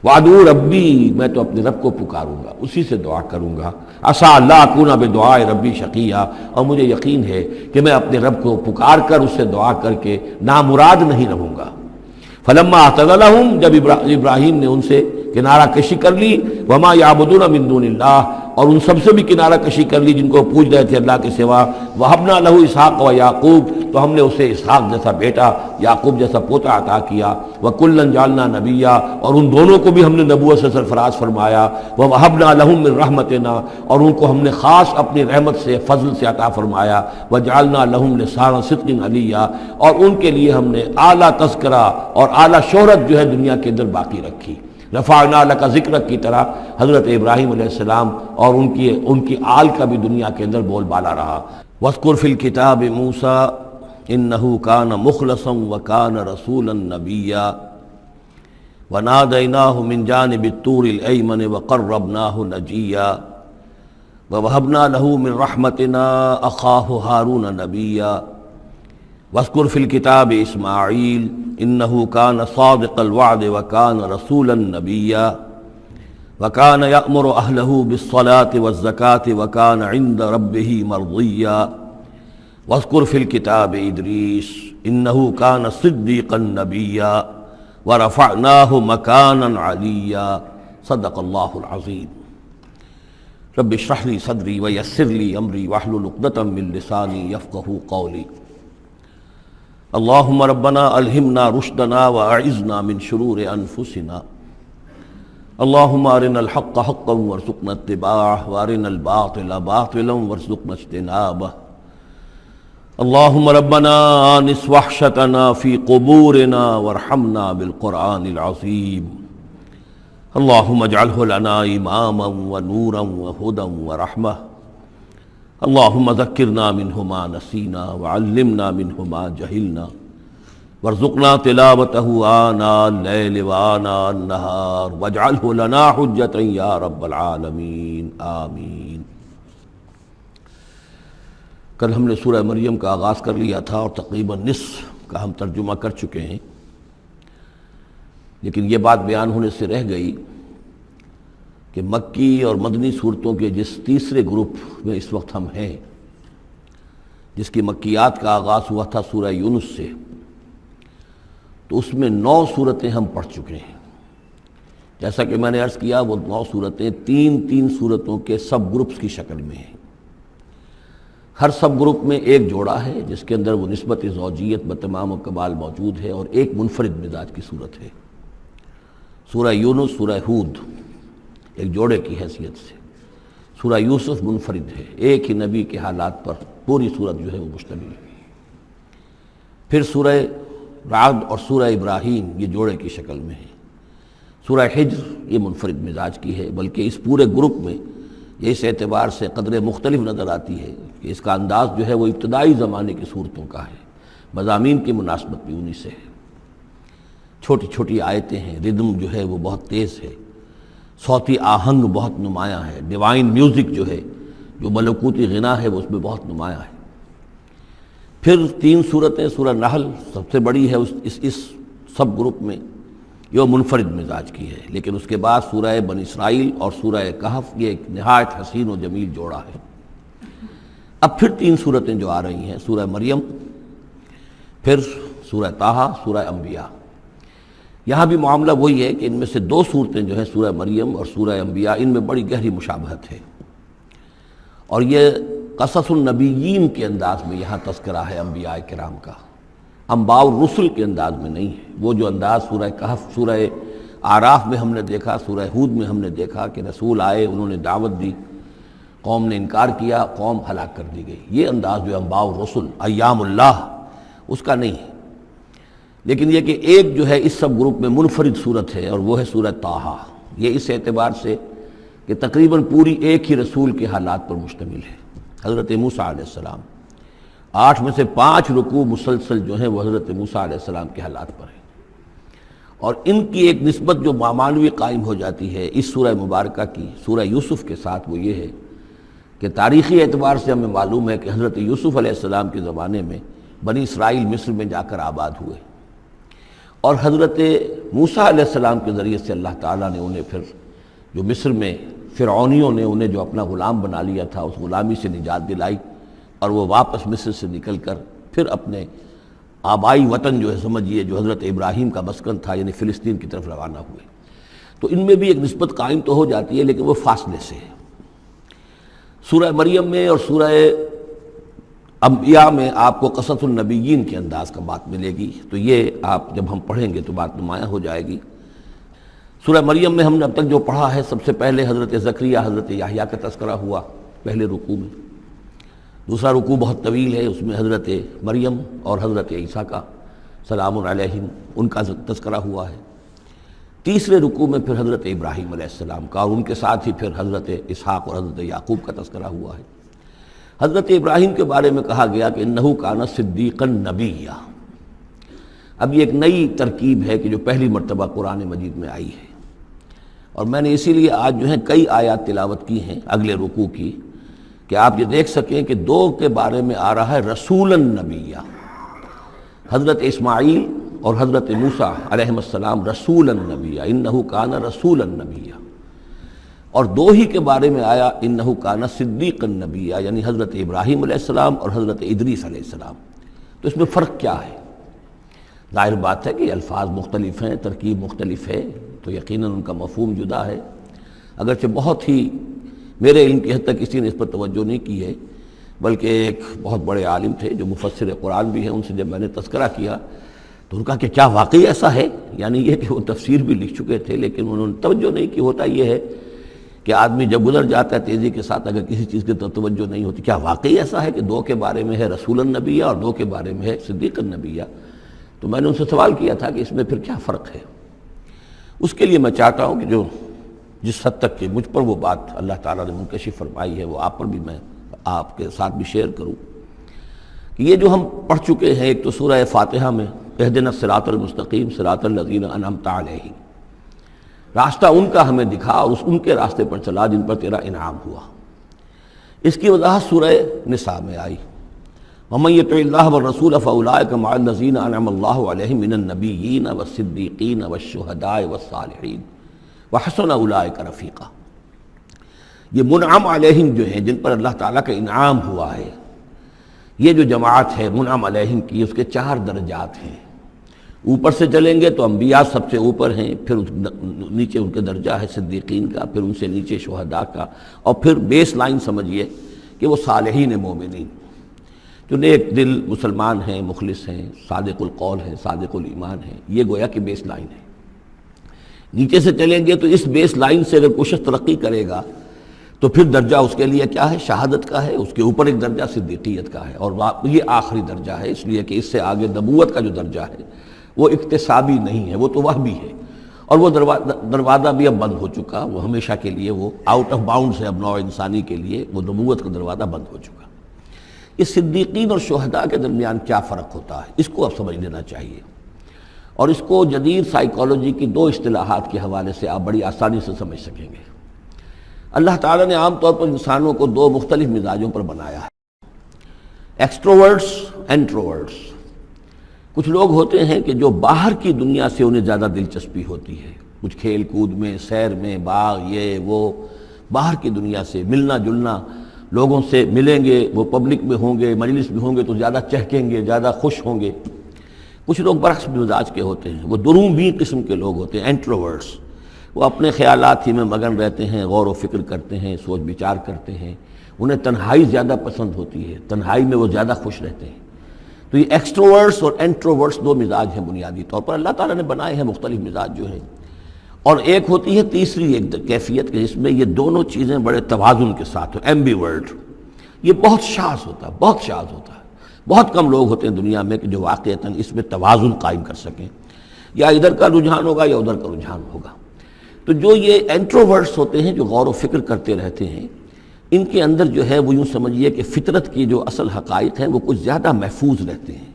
وادعو ربی، میں تو اپنے رب کو پکاروں گا، اسی سے دعا کروں گا، عسیٰ اللہ اکون بدعاء ربی شقیہ، اور مجھے یقین ہے کہ میں اپنے رب کو پکار کر اس سے دعا کر کے نامراد نہیں رہوں گا۔ فلما اعتزلہم، جب ابراہیم نے ان سے کنارہ کشی کر لی، وما یعبدون من دون اللہ، اور ان سب سے بھی کنارہ کشی کر لی جن کو پوج رہے تھے اللہ کے سوا، وہبنا لہ اسحاق و یعقوب، تو ہم نے اسے اسحاق جیسا بیٹا، یعقوب جیسا پوتا عطا کیا، وکلا جعلنا نبیا، اور ان دونوں کو بھی ہم نے نبوت سے سرفراز فرمایا، ووہبنا لہم من رحمتنا، اور ان کو ہم نے خاص اپنی رحمت سے، فضل سے عطا فرمایا، وجعلنا لہم لسان صدق علیہ، اور ان کے لیے ہم نے اعلیٰ تذکرہ اور اعلیٰ شہرت جو ہے دنیا کے اندر باقی رکھی۔ رفعنا لک ذکرک کی طرح حضرت ابراہیم علیہ السلام اور ان کی آل کا بھی دنیا کے اندر بول بالا رہا۔ واذکر فی الکتاب موسیٰ انہ کان مخلصا وکان رسولا نبیا ونادیناہ من جانب الطور الایمن وقربناہ نجیا ووہبنا لہ من رحمتنا اخاہ ہارون نبیا واذکر فی الکتاب اسماعیل انہ کان صادق الوعد وکان رسولا نبیا وکان یأمر اہلہ بالصلاة والزکاة وکان عند ربہ مرضیا واذکر فی الکتاب ادریس انہ کان صدیقا نبیا ورفعناہ مکانا علیا۔ صدق اللہ العظیم۔ رب اشرح لی صدری ویسر لی امری واحلل عقدۃ من لسانی یفقہوا قولی۔ اللہم ربنا الہمنا رشدنا واعذنا من شرور انفسنا، اللہم ارنا الحق حقا وارزقنا اتباعہ وارنا الباطل باطلا وارزقنا اجتنابہ، اللہم ربنا آنس وحشتنا فی قبورنا وارحمنا بالقرآن العظیم، اللہم اجعلہ لنا اماما ونورا وہدى ورحمہ، اللہم ذکرنا منہ ما نسینا وعلمنا منہ ما جہلنا وارزقنا تلاوتہ آناء اللیل وآناء النہار واجعلہ لنا حجتا یا رب العالمین آمین۔ کل ہم نے سورہ مریم کا آغاز کر لیا تھا اور تقریباً نصف کا ہم ترجمہ کر چکے ہیں، لیکن یہ بات بیان ہونے سے رہ گئی کہ مکی اور مدنی صورتوں کے جس تیسرے گروپ میں اس وقت ہم ہیں، جس کی مکیات کا آغاز ہوا تھا سورہ یونس سے، تو اس میں 9 صورتیں ہم پڑھ چکے ہیں۔ جیسا کہ میں نے عرض کیا، وہ 9 صورتیں تین صورتوں کے سب گروپس کی شکل میں ہیں۔ ہر سب گروپ میں ایک جوڑا ہے جس کے اندر وہ نسبت زوجیت بتمام و کمال موجود ہے، اور ایک منفرد مزاج کی صورت ہے۔ سورہ یونس، سورہ ہود ایک جوڑے کی حیثیت سے، سورہ یوسف منفرد ہے، ایک ہی نبی کے حالات پر پوری صورت جو ہے وہ مشتمل ہے۔ پھر سورہ رعد اور سورہ ابراہیم یہ جوڑے کی شکل میں ہے۔ سورہ حجر یہ منفرد مزاج کی ہے، بلکہ اس پورے گروپ میں یہ اس اعتبار سے قدر مختلف نظر آتی ہے کہ اس کا انداز جو ہے وہ ابتدائی زمانے کی صورتوں کا ہے، مضامین کی مناسبت بھی انہی سے ہے۔ چھوٹی چھوٹی آیتیں ہیں، ردم جو ہے وہ بہت تیز ہے، صوتی آہنگ بہت نمایاں ہے، ڈیوائن میوزک جو ہے، جو ملکوتی غنا ہے، وہ اس میں بہت نمایاں ہے۔ پھر 3 صورتیں، سورہ نحل سب سے بڑی ہے اس سب گروپ میں، یہ منفرد مزاج کی ہے، لیکن اس کے بعد سورہ بنی اسرائیل اور سورہ کہف یہ ایک نہایت حسین و جمیل جوڑا ہے۔ اب پھر 3 صورتیں جو آ رہی ہیں، سورہ مریم، پھر سورہ طٰہٰ، سورہ انبیاء۔ یہاں بھی معاملہ وہی ہے کہ ان میں سے 2 صورتیں جو ہیں سورہ مریم اور سورہ انبیاء، ان میں بڑی گہری مشابہت ہے، اور یہ قصص النبیین کے انداز میں یہاں تذکرہ ہے انبیاء کرام کا، انباء الرسل کے انداز میں نہیں ہے۔ وہ جو انداز سورہ کہف، سورہ اعراف میں ہم نے دیکھا، سورہ ہود میں ہم نے دیکھا کہ رسول آئے، انہوں نے دعوت دی، قوم نے انکار کیا، قوم ہلاک کر دی گئی، یہ انداز جو انباء الرسل، ایام اللہ، اس کا نہیں ہے۔ لیکن یہ کہ ایک جو ہے اس سب گروپ میں منفرد صورت ہے، اور وہ ہے سورہ طٰہٰ۔ یہ اس اعتبار سے کہ تقریباً پوری ایک ہی رسول کے حالات پر مشتمل ہے، حضرت موسیٰ علیہ السلام۔ 8 میں سے 5 رکوع مسلسل جو ہیں وہ حضرت موسیٰ علیہ السلام کے حالات پر ہیں، اور ان کی ایک نسبت جو معنوی قائم ہو جاتی ہے اس سورہ مبارکہ کی سورہ یوسف کے ساتھ، وہ یہ ہے کہ تاریخی اعتبار سے ہمیں معلوم ہے کہ حضرت یوسف علیہ السلام کے زمانے میں بنی اسرائیل مصر میں جا کر آباد ہوئے، اور حضرت موسیٰ علیہ السلام کے ذریعے سے اللہ تعالیٰ نے انہیں پھر جو مصر میں فرعونیوں نے انہیں جو اپنا غلام بنا لیا تھا، اس غلامی سے نجات دلائی، اور وہ واپس مصر سے نکل کر پھر اپنے آبائی وطن جو ہے سمجھیے جو حضرت ابراہیم کا مسکن تھا، یعنی فلسطین کی طرف روانہ ہوئے۔ تو ان میں بھی ایک نسبت قائم تو ہو جاتی ہے، لیکن وہ فاصلے سے ہے۔ سورہ مریم میں اور سورہ انبیاء میں آپ کو قصص النبیین کے انداز کا بات ملے گی، تو یہ آپ جب ہم پڑھیں گے تو بات نمایاں ہو جائے گی۔ سورہ مریم میں ہم نے اب تک جو پڑھا ہے، سب سے پہلے حضرت زکریا، حضرت یحییٰ کا تذکرہ ہوا پہلے رکوع میں۔ دوسرا رکوع بہت طویل ہے، اس میں حضرت مریم اور حضرت عیسیٰ کا سلام علیہم ان کا تذکرہ ہوا ہے۔ تیسرے رکوع میں پھر حضرت ابراہیم علیہ السلام کا، اور ان کے ساتھ ہی پھر حضرت اسحاق اور حضرت یعقوب کا تذکرہ ہوا ہے۔ حضرت ابراہیم کے بارے میں کہا گیا کہ انہ کان صدیقا نبیّا۔ اب یہ ایک نئی ترکیب ہے کہ جو پہلی مرتبہ قرآن مجید میں آئی ہے، اور میں نے اسی لیے آج جو ہے کئی آیات تلاوت کی ہیں اگلے رکوع کی، کہ آپ یہ دیکھ سکیں کہ 2 کے بارے میں آ رہا ہے رسولا نبیّا، حضرت اسماعیل اور حضرت موسیٰ علیہ السلام رسولا نبیّا، انہ کان رسولا نبیّا، اور 2 ہی کے بارے میں آیا انہ کان صدیقا نبیّا، یعنی حضرت ابراہیم علیہ السلام اور حضرت ادریس علیہ السلام۔ تو اس میں فرق کیا ہے؟ ظاہر بات ہے کہ الفاظ مختلف ہیں، ترکیب مختلف ہے، تو یقیناً ان کا مفہوم جدا ہے، اگرچہ بہت ہی میرے علم کی حد تک کسی نے اس پر توجہ نہیں کی ہے، بلکہ ایک بہت بڑے عالم تھے جو مفسر قرآن بھی ہیں، ان سے جب میں نے تذکرہ کیا تو ان کا کہ کیا واقعی ایسا ہے؟ یعنی یہ کہ وہ تفسیر بھی لکھ چکے تھے لیکن انہوں نے توجہ نہیں کی۔ ہوتا یہ ہے کہ آدمی جب گزر جاتا ہے تیزی کے ساتھ، اگر کسی چیز کی توجہ نہیں ہوتی، کیا واقعی ایسا ہے کہ 2 کے بارے میں ہے رسول النبیہ اور 2 کے بارے میں ہے صدیق النبیہ؟ تو میں نے ان سے سوال کیا تھا کہ اس میں پھر کیا فرق ہے۔ اس کے لیے میں چاہتا ہوں کہ جس حد تک کہ مجھ پر وہ بات اللہ تعالیٰ نے منکشف فرمائی ہے وہ آپ پر بھی میں آپ کے ساتھ بھی شیئر کروں کہ یہ جو ہم پڑھ چکے ہیں، ایک تو سورہ فاتحہ میں اہدنا الصراط المستقیم صراط الذین انعمت علیہم، راستہ ان کا ہمیں دکھا اور ان کے راستے پر چلا جن پر تیرا انعام ہوا۔ اس کی وضاحت سورہ نساء میں آئی، وَمَن يُطِعِ اللَّهَ وَالرَّسُولَ فَأُولَٰئِكَ مَعَ الَّذِينَ أَنْعَمَ اللَّهُ عَلَيْهِم مِّنَ النَّبِيِّينَ وَالصِّدِّيقِينَ وَالشُّهَدَاءِ وَالصَّالِحِينَ وَحَسُنَ أُولَٰئِكَ رَفِيقًا۔ یہ منعم علیہم جو ہیں، جن پر اللہ تعالیٰ کا انعام ہوا ہے، یہ جو جماعت ہے منعم علیہم کی، اس کے 4 درجات ہیں۔ اوپر سے چلیں گے تو انبیاء سب سے اوپر ہیں، پھر نیچے ان کے درجہ ہے صدیقین کا، پھر ان سے نیچے شہداء کا، اور پھر بیس لائن سمجھیے کہ وہ صالحین مومنین جو نیک دل مسلمان ہیں، مخلص ہیں، صادق القول ہیں، صادق الایمان ہیں، یہ گویا کہ بیس لائن ہے۔ نیچے سے چلیں گے تو اس بیس لائن سے اگر کوئی شخص ترقی کرے گا تو پھر درجہ اس کے لیے کیا ہے؟ شہادت کا ہے، اس کے اوپر ایک درجہ صدیقیت کا ہے، اور یہ آخری درجہ ہے، اس لیے کہ اس سے آگے نبوت کا جو درجہ ہے وہ اکتسابی نہیں ہے، وہ تو وہبی ہے، اور وہ دروازہ بھی اب بند ہو چکا، وہ ہمیشہ کے لیے وہ آؤٹ آف باؤنڈز ہے، اب نوع انسانی کے لیے وہ نبوت کا دروازہ بند ہو چکا۔ اس صدیقین اور شہداء کے درمیان کیا فرق ہوتا ہے، اس کو اب سمجھ لینا چاہیے، اور اس کو جدید سائیکالوجی کی 2 اصطلاحات کے حوالے سے آپ بڑی آسانی سے سمجھ سکیں گے۔ اللہ تعالیٰ نے عام طور پر انسانوں کو 2 مختلف مزاجوں پر بنایا ہے، ایکسٹروورٹس، انٹروورٹس۔ کچھ لوگ ہوتے ہیں کہ جو باہر کی دنیا سے انہیں زیادہ دلچسپی ہوتی ہے، کچھ کھیل کود میں، سیر میں، باغ، یہ وہ، باہر کی دنیا سے ملنا جلنا، لوگوں سے ملیں گے، وہ پبلک میں ہوں گے، مجلس میں ہوں گے تو زیادہ چہکیں گے، زیادہ خوش ہوں گے۔ کچھ لوگ برعکس مزاج کے ہوتے ہیں، وہ دروبین قسم کے لوگ ہوتے ہیں، انٹروورٹس۔ وہ اپنے خیالات ہی میں مگن رہتے ہیں، غور و فکر کرتے ہیں، سوچ بچار کرتے ہیں، انہیں تنہائی زیادہ پسند ہوتی ہے، تنہائی میں وہ زیادہ خوش رہتے ہیں۔ تو یہ ایکسٹروورٹس اور انٹروورٹس 2 مزاج ہیں بنیادی طور پر، اللہ تعالیٰ نے بنائے ہیں مختلف مزاج جو ہیں۔ اور ایک ہوتی ہے تیسری ایک کیفیت کہ جس میں یہ دونوں چیزیں بڑے توازن کے ساتھ ہو، ایمبیورٹ۔ یہ بہت شاذ ہوتا ہے، بہت شاذ ہوتا ہے، بہت کم لوگ ہوتے ہیں دنیا میں کہ جو واقعتاً اس میں توازن قائم کر سکیں، یا ادھر کا رجحان ہوگا یا ادھر کا رجحان ہوگا۔ تو جو یہ انٹروورٹس ہوتے ہیں، جو غور و فکر کرتے رہتے ہیں، ان کے اندر جو ہے وہ یوں سمجھیے کہ فطرت کی جو اصل حقائق ہیں وہ کچھ زیادہ محفوظ رہتے ہیں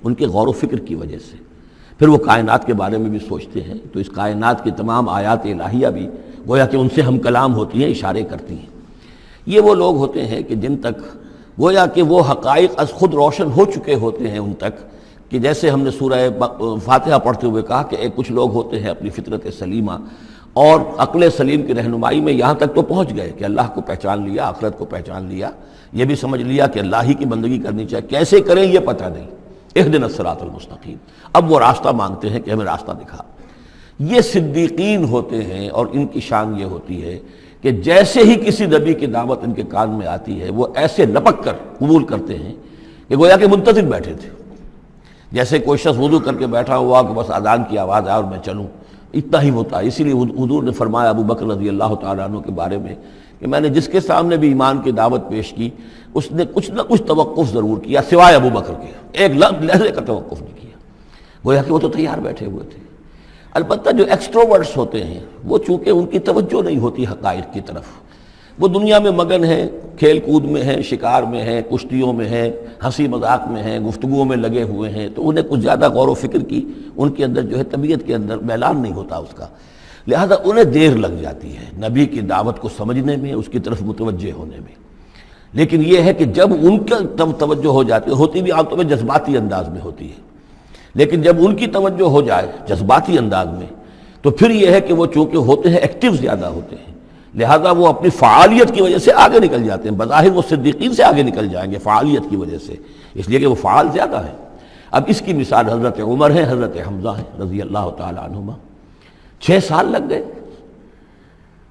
ان کے غور و فکر کی وجہ سے۔ پھر وہ کائنات کے بارے میں بھی سوچتے ہیں، تو اس کائنات کی تمام آیات الہیہ بھی گویا کہ ان سے ہم کلام ہوتی ہیں، اشارے کرتی ہیں۔ یہ وہ لوگ ہوتے ہیں کہ جن تک گویا کہ وہ حقائق از خود روشن ہو چکے ہوتے ہیں ان تک، کہ جیسے ہم نے سورہ فاتحہ پڑھتے ہوئے کہا کہ کچھ لوگ ہوتے ہیں اپنی فطرت سلیمہ اور عقل سلیم کی رہنمائی میں یہاں تک تو پہنچ گئے کہ اللہ کو پہچان لیا، آخرت کو پہچان لیا، یہ بھی سمجھ لیا کہ اللہ ہی کی بندگی کرنی چاہیے، کیسے کریں یہ پتہ نہیں، اہدنا الصراط المستقیم۔ اب وہ راستہ مانگتے ہیں کہ ہمیں راستہ دکھا۔ یہ صدیقین ہوتے ہیں، اور ان کی شان یہ ہوتی ہے کہ جیسے ہی کسی نبی کی دعوت ان کے کان میں آتی ہے وہ ایسے لپک کر قبول کرتے ہیں کہ گویا کہ منتظر بیٹھے تھے، جیسے کوئی شخص وضو کر کے بیٹھا ہوا کہ بس اذان کی آواز آئے اور میں چلوں، اتنا ہی ہوتا ہے۔ اسی لیے حضور نے فرمایا ابو بکر رضی اللہ تعالیٰ عنہ کے بارے میں کہ میں نے جس کے سامنے بھی ایمان کی دعوت پیش کی اس نے کچھ نہ کچھ توقف ضرور کیا، سوائے ابو بکر کے، ایک لحظے کا توقف نہیں کیا، گویا کہ وہ تو تیار بیٹھے ہوئے تھے۔ البتہ جو ایکسٹروورٹس ہوتے ہیں وہ چونکہ ان کی توجہ نہیں ہوتی حقائق کی طرف، وہ دنیا میں مگن ہیں، کھیل کود میں ہیں، شکار میں ہیں، کشتیوں میں ہیں، ہنسی مذاق میں ہیں، گفتگوؤں میں لگے ہوئے ہیں، تو انہیں کچھ زیادہ غور و فکر کی ان کے اندر جو ہے طبیعت کے اندر میلان نہیں ہوتا اس کا، لہذا انہیں دیر لگ جاتی ہے نبی کی دعوت کو سمجھنے میں، اس کی طرف متوجہ ہونے میں۔ لیکن یہ ہے کہ جب ان کا توجہ ہو جاتی ہوتی بھی عام طور پہ جذباتی انداز میں ہوتی ہے، لیکن جب ان کی توجہ ہو جائے جذباتی انداز میں تو پھر یہ ہے کہ وہ چونکہ ہوتے ہیں ایکٹیو زیادہ ہوتے ہیں، لہذا وہ اپنی فعالیت کی وجہ سے آگے نکل جاتے ہیں، بظاہر وہ صدیقین سے آگے نکل جائیں گے فعالیت کی وجہ سے، اس لیے کہ وہ فعال زیادہ ہیں۔ اب اس کی مثال حضرت عمر ہے، حضرت حمزہ ہیں رضی اللہ تعالی عنہما، 6 سال لگ گئے۔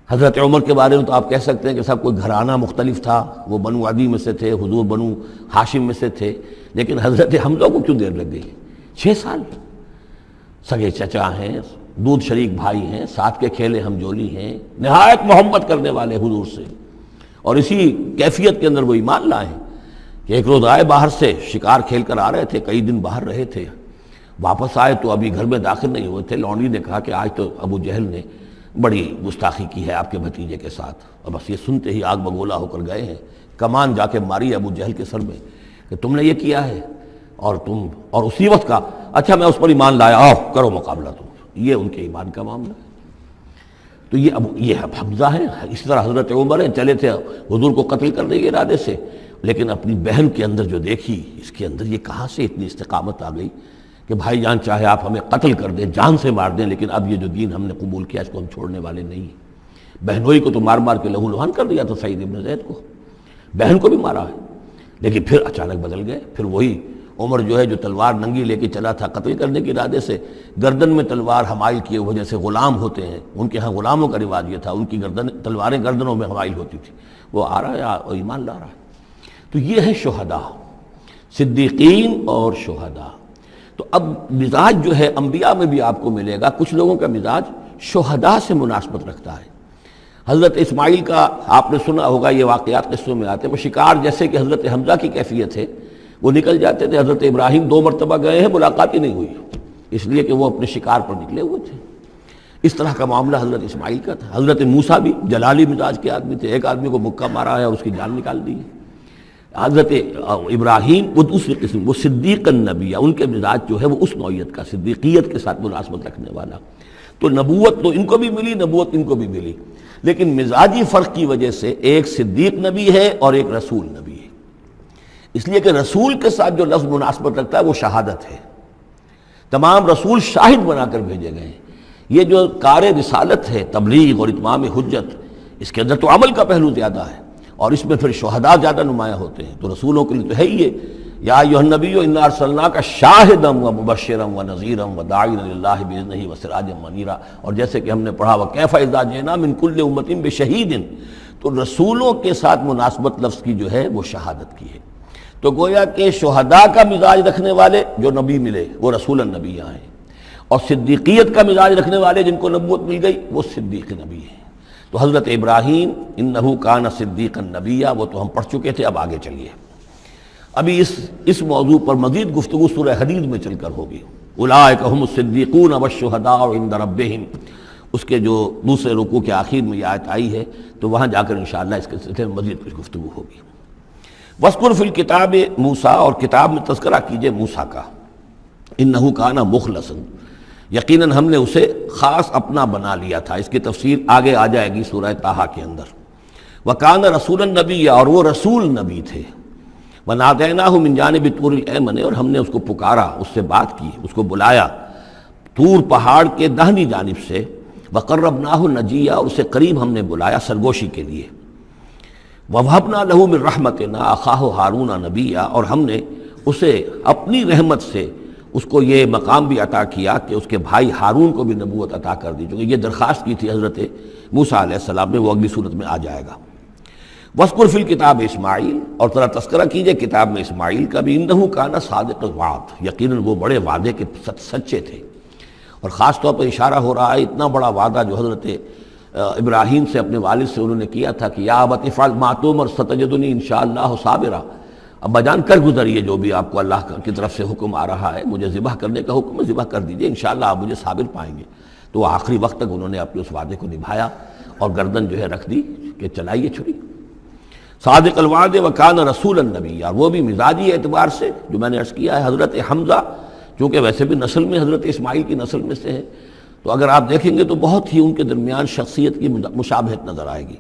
حضرت عمر کے بارے میں تو آپ کہہ سکتے ہیں کہ سب کوئی گھرانہ مختلف تھا، وہ بنو عدی میں سے تھے، حضور بنو ہاشم میں سے تھے، لیکن حضرت حمزہ کو کیوں دیر لگ گئی؟ 6 سال، سگے چچا ہیں، دودھ شریک بھائی ہیں، ساتھ کے کھیلے ہم جولی ہیں، نہایت محبت کرنے والے حضور سے، اور اسی کیفیت کے اندر وہ ایمان لائے کہ ایک روز آئے باہر سے، شکار کھیل کر آ رہے تھے، کئی دن باہر رہے تھے، واپس آئے تو ابھی گھر میں داخل نہیں ہوئے تھے، لونڈی نے کہا کہ آج تو ابو جہل نے بڑی گستاخی کی ہے آپ کے بھتیجے کے ساتھ، اور بس یہ سنتے ہی آگ بگولا ہو کر گئے ہیں کمان جا کے ماری ابو جہل کے سر میں کہ تم نے یہ کیا ہے، اور اسی وقت کہا اچھا میں اس پر ایمان لایا، آؤ کرو مقابلہ تم. یہ ان کے ایمان کا معاملہ ہے. تو یہ حمزہ ہے. اس طرح حضرت عمر ہیں، چلے تھے حضور کو قتل کرنے کے ارادے سے، لیکن اپنی بہن کے اندر جو دیکھی، اس کے اندر یہ کہاں سے اتنی استقامت آ گئی کہ بھائی جان چاہے آپ ہمیں قتل کر دیں، جان سے مار دیں، لیکن اب یہ جو دین ہم نے قبول کیا اس کو ہم چھوڑنے والے نہیں ہیں. بہنوئی کو تو مار مار کے لہو لہان کر دیا تھا سعید ابن زید کو، بہن کو بھی مارا ہے، لیکن پھر اچانک بدل گئے. پھر وہی عمر جو ہے جو تلوار ننگی لے کے چلا تھا قتل کرنے کے ارادے سے، گردن میں تلوار حمائل کیے ہوئے، جیسے غلام ہوتے ہیں ان کے ہاں غلاموں کا رواج یہ تھا، ان کی تلواریں گردنوں میں حمائل ہوتی تھی، وہ آ رہا ہے اور ایمان لا رہا ہے. تو یہ ہے شہداء، صدیقین اور شہداء. تو اب مزاج جو ہے انبیاء میں بھی آپ کو ملے گا، کچھ لوگوں کا مزاج شہداء سے مناسبت رکھتا ہے. حضرت اسماعیل کا آپ نے سنا ہوگا، یہ واقعات قصوں میں آتے ہیں، وہ شکار جیسے کہ حضرت حمزہ کی کیفیت ہے، وہ نکل جاتے تھے. حضرت ابراہیم 2 مرتبہ گئے ہیں، ملاقات ہی نہیں ہوئی، اس لیے کہ وہ اپنے شکار پر نکلے ہوئے تھے. اس طرح کا معاملہ حضرت اسماعیل کا تھا. حضرت موسیٰ بھی جلالی مزاج کے آدمی تھے، ایک آدمی کو مکہ مارا ہے اور اس کی جان نکال دی. حضرت ابراہیم وہ دوسری قسم، وہ صدیق النبی، ان کے مزاج جو ہے وہ اس نوعیت کا، صدیقیت کے ساتھ مناسبت رکھنے والا. تو نبوت تو ان کو بھی ملی، نبوت ان کو بھی ملی، لیکن مزاجی فرق کی وجہ سے ایک صدیق نبی ہے اور ایک رسول نبی ہے. اس لیے کہ رسول کے ساتھ جو لفظ مناسبت رکھتا ہے وہ شہادت ہے. تمام رسول شاہد بنا کر بھیجے گئے ہیں. یہ جو کار رسالت ہے، تبلیغ اور اتمام حجت، اس کے اندر تو عمل کا پہلو زیادہ ہے، اور اس میں پھر شہداء زیادہ نمایاں ہوتے ہیں. تو رسولوں کے لیے تو ہے ہی یہ، یا ایھا النبی انا ارسلناک شاہدا ومبشرا ونذیرا وداعیا الی اللہ باذنہ وسراجا منیرا. اور جیسے کہ ہم نے پڑھا وکیف اذا جئنا من کل امۃ بشہید، تو رسولوں کے ساتھ مناسبت لفظ کی جو ہے وہ شہادت کی ہے. تو گویا کہ شہداء کا مزاج رکھنے والے جو نبی ملے وہ رسول النبی ہیں، اور صدیقیت کا مزاج رکھنے والے جن کو نبوت مل گئی وہ صدیق نبی ہیں. تو حضرت ابراہیم انہ کان صدیقا نبیا، وہ تو ہم پڑھ چکے تھے. اب آگے چلیے، ابھی اس موضوع پر مزید گفتگو سورہ حدید میں چل کر ہوگی. اولئک ھم الصدیقون والشہداء عند ربہم، اس کے جو دوسرے رکوع کے آخر میں یہ آیت آئی ہے، تو وہاں جا کر انشاءاللہ اس کے سلسلے میں مزید کچھ گفتگو ہوگی. وَاذْكُرْ فِي الْكِتَابِ موسیٰ، اور کتاب میں تذکرہ کیجئے موسیٰ کا. انہ کان مخلصا، یقیناً ہم نے اسے خاص اپنا بنا لیا تھا. اس کی تفسیر آگے آ جائے گی سورہ طٰہٰ کے اندر. وَكَانَ رَسُولًا نَبِيًّا، اور وہ رسول نبی تھے. وَنَادَيْنَاهُ مِنْ جَانِبِ الطُّورِ الْأَيْمَنِ، اور ہم نے اس کو پکارا، اس سے بات کی، اس کو بلایا طور پہاڑ کے داہنی جانب سے. وَقَرَّبْنَاهُ نَجِيًّا، اور اسے قریب ہم نے بلایا سرگوشی کے لیے. وَوَهَبْنَا لَهُ مِنْ رَحْمَتِنَا أَخَاهُ هَارُونَ نَبِيًّا، اور ہم نے اسے اپنی رحمت سے اس کو یہ مقام بھی عطا کیا کہ اس کے بھائی ہارون کو بھی نبوت عطا کر دی، چونکہ یہ درخواست کی تھی حضرت موسیٰ علیہ السلام نے، وہ اگلی صورت میں آ جائے گا. وَاذْكُرْ فِي الْكِتَابِ اسماعیل، اور ذرا تذکرہ کیجئے کتاب میں اسماعیل کا بھی. انہ کان صادق الوعد، یقیناً وہ بڑے وعدے کے سچے تھے. اور خاص طور پر اشارہ ہو رہا ہے اتنا بڑا وعدہ جو حضرت ابراہیم سے اپنے والد سے انہوں نے کیا تھا کہ یا ابت افعل ما تؤمر ستجدنی انشاءاللہ صابرا. ابا جان کر گزریے جو بھی آپ کو اللہ کی طرف سے حکم آ رہا ہے، مجھے ذبح کرنے کا حکم ہے، ذبح کر دیجئے، انشاءاللہ آپ مجھے صابر پائیں گے. تو وہ آخری وقت تک انہوں نے اپنے اس وعدے کو نبھایا اور گردن جو ہے رکھ دی کہ چلائیے چھری. صادق الوعد وکان رسول النبی، اور وہ بھی مزاجی اعتبار سے جو میں نے عرض کیا ہے، حضرت حمزہ چونکہ ویسے بھی نسل میں حضرت اسماعیل کی نسل میں سے ہے، تو اگر آپ دیکھیں گے تو بہت ہی ان کے درمیان شخصیت کی مشابہت نظر آئے گی.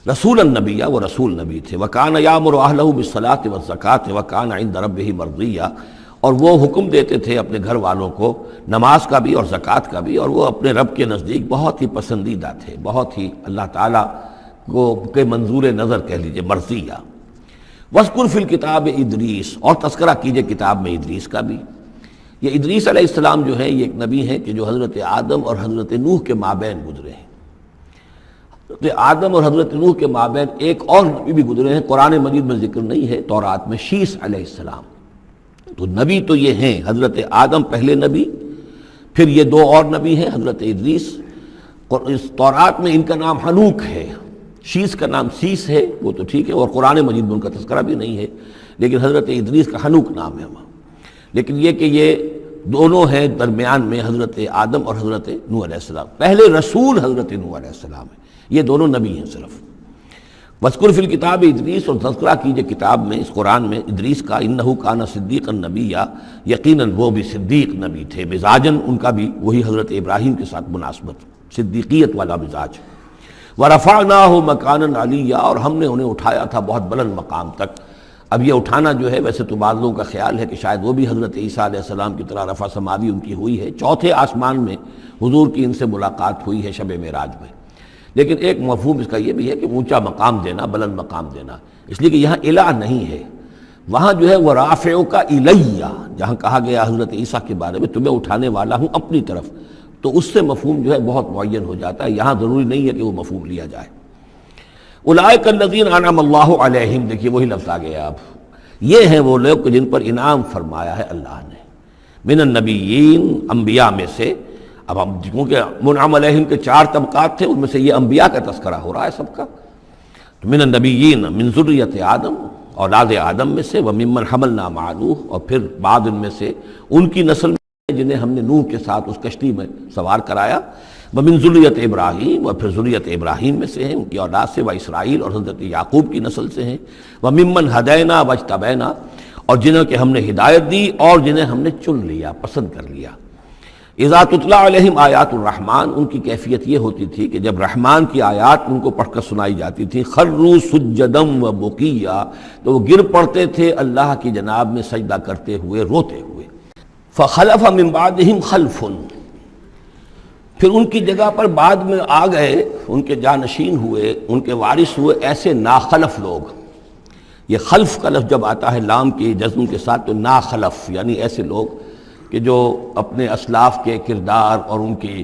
رسول النبی، وہ رسول نبی تھے. وکان یامر اہلہ بالصلاۃ والزکاۃ وکان عند ربہ مرضیہ، اور وہ حکم دیتے تھے اپنے گھر والوں کو نماز کا بھی اور زکوٰۃ کا بھی، اور وہ اپنے رب کے نزدیک بہت ہی پسندیدہ تھے، بہت ہی اللہ تعالیٰ کو کے منظور نظر کہہ لیجیے، مرضیہ. وَاذْكُرْ فِي الْكِتَابِ ادریس، اور تذکرہ کیجئے کتاب میں ادریس کا بھی. یہ ادریس علیہ السلام جو ہے یہ ایک نبی ہے کہ جو حضرت آدم اور حضرت نوح کے مابین گزرے ہیں. حضرت آدم اور حضرت نوح کے مابین ایک اور نبی بھی گزرے ہیں، قرآن مجید میں ذکر نہیں ہے، تورات میں شیس علیہ السلام. تو نبی تو یہ ہیں حضرت آدم پہلے نبی، پھر یہ 2 اور نبی ہیں حضرت ادریس. تورات میں ان کا نام حنوک ہے، شیس کا نام سیس ہے، وہ تو ٹھیک ہے، اور قرآن مجید میں ان کا تذکرہ بھی نہیں ہے، لیکن حضرت ادریس کا حنوک نام ہے وہاں. لیکن یہ کہ یہ دونوں ہیں درمیان میں حضرت آدم اور حضرت نوح علیہ السلام. پہلے رسول حضرت نوح علیہ السلام ہے، یہ دونوں نبی ہیں صرف. وذکر فی الکتاب ادریس، اور تذکرہ کیجئے کتاب میں، اس قرآن میں، ادریس کا، انہ کان صدیقا نبیا، یقیناً وہ بھی صدیق نبی تھے، مزاجن ان کا بھی وہی حضرت ابراہیم کے ساتھ مناسبت، صدیقیت والا مزاج۔ ورفعناہ مکانا علیا، اور ہم نے انہیں اٹھایا تھا بہت بلند مقام تک۔ اب یہ اٹھانا جو ہے، ویسے تو بعض لوگوں کا خیال ہے کہ شاید وہ بھی حضرت عیسیٰ علیہ السلام کی طرح رفع سماوی ان کی ہوئی ہے، چوتھے آسمان میں حضور کی ان سے ملاقات ہوئی ہے شب معراج میں، لیکن ایک مفہوم اس کا یہ بھی ہے کہ اونچا مقام دینا، بلند مقام دینا، اس لیے کہ یہاں الہ نہیں ہے، وہاں جو ہے وہ رافعک الیہ، جہاں کہا گیا حضرت عیسیٰ کے بارے میں تمہیں اٹھانے والا ہوں اپنی طرف، تو اس سے مفہوم جو ہے بہت معین ہو جاتا ہے، یہاں ضروری نہیں ہے کہ وہ مفہوم لیا جائے۔ اولئک الذین انعم اللہ علیہم، دیکھیے وہی لفظ آ گیا، اب یہ ہیں وہ لوگ جن پر انعام فرمایا ہے اللہ نے، من النبیین، انبیاء میں سے۔ اب ہم کیونکہ منعم علیہم کے 4 طبقات تھے، ان میں سے یہ انبیاء کا تذکرہ ہو رہا ہے سب کا، تو من النبیین من ذریۃ آدم، اولاد آدم میں سے، وممن حملنا مع نوح، اور پھر بعد ان میں سے ان کی نسل میں جنہیں ہم نے نوح کے ساتھ اس کشتی میں سوار کرایا، ومن ذریۃ ابراہیم، اور پھر ذریۃ ابراہیم میں سے ہیں، ان کی اولاد سے، و اسرائیل، اور حضرت یعقوب کی نسل سے ہیں، وممن ہدینا واجتبینا، اور جنہیں کہ ہم نے ہدایت دی اور جنہیں ہم نے چن لیا، پسند کر لیا۔ اذا تتلیٰ علیہم آیات الرحمن، ان کی کیفیت یہ ہوتی تھی کہ جب رحمان کی آیات ان کو پڑھ کر سنائی جاتی تھی، خروا سجدا و بکیا، تو وہ گر پڑتے تھے اللہ کی جناب میں سجدہ کرتے ہوئے، روتے ہوئے۔ فخلف من بعدہم خلف، پھر ان کی جگہ پر بعد میں آ گئے، ان کے جانشین ہوئے، ان کے وارث ہوئے ایسے ناخلف لوگ۔ یہ خلف کا لفظ جب آتا ہے لام کی جزم کے ساتھ، تو ناخلف یعنی ایسے لوگ کہ جو اپنے اسلاف کے کردار اور ان کی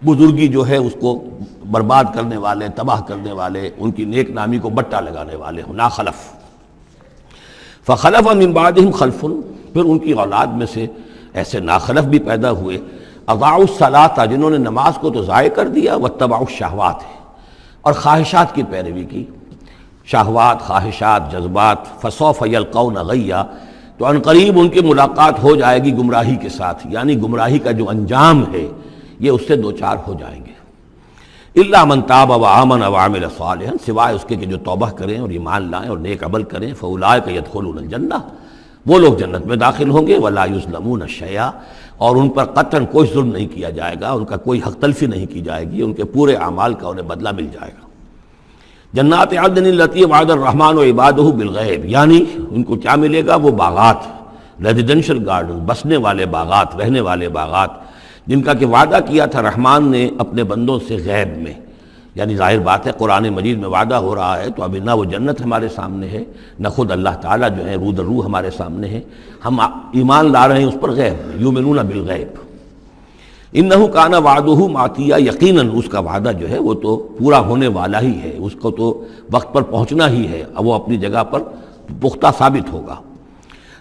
بزرگی جو ہے اس کو برباد کرنے والے، تباہ کرنے والے، ان کی نیک نامی کو بٹا لگانے والے ہوں، ناخلف۔ فخلف من بعدہم خلف، پھر ان کی اولاد میں سے ایسے ناخلف بھی پیدا ہوئے، اضاعوا الصلاۃ، جنہوں نے نماز کو تو ضائع کر دیا، واتبعوا الشہوات، اور خواہشات کی پیروی کی، شہوات، خواہشات، جذبات، فسوف یلقون غیا، تو عنقریب ان کی ملاقات ہو جائے گی گمراہی کے ساتھ، یعنی گمراہی کا جو انجام ہے یہ اس سے دوچار ہو جائیں گے۔ الا من تاب وآمن وعمل صالحا، سوائے اس کے کہ جو توبہ کریں اور ایمان لائیں اور نیک عمل کریں، فاولئک يدخلون الجنہ، وہ لوگ جنت میں داخل ہوں گے، ولا یظلمون شیئا، اور ان پر قطعاً کوئی ظلم نہیں کیا جائے گا، ان کا کوئی حق تلفی نہیں کی جائے گی، ان کے پورے اعمال کا انہیں بدلہ مل جائے گا۔ جنات عدن التی وعد الرحمن وعبادہ بالغیب، یعنی ان کو کیا ملے گا؟ وہ باغات، ریزیڈنشل گارڈن، بسنے والے باغات، رہنے والے باغات، جن کا کہ وعدہ کیا تھا رحمان نے اپنے بندوں سے غیب میں، یعنی ظاہر بات ہے قرآن مجید میں وعدہ ہو رہا ہے، تو ابھی نہ وہ جنت ہمارے سامنے ہے، نہ خود اللہ تعالیٰ جو ہے رو در رو ہمارے سامنے ہے، ہم ایمان لا رہے ہیں اس پر غیب میں، یؤمنون بالغیب۔ انہ کان وعدہ ماتیا، یقیناً اس کا وعدہ جو ہے وہ تو پورا ہونے والا ہی ہے، اس کو تو وقت پر پہنچنا ہی ہے، اب وہ اپنی جگہ پر پختہ ثابت ہوگا۔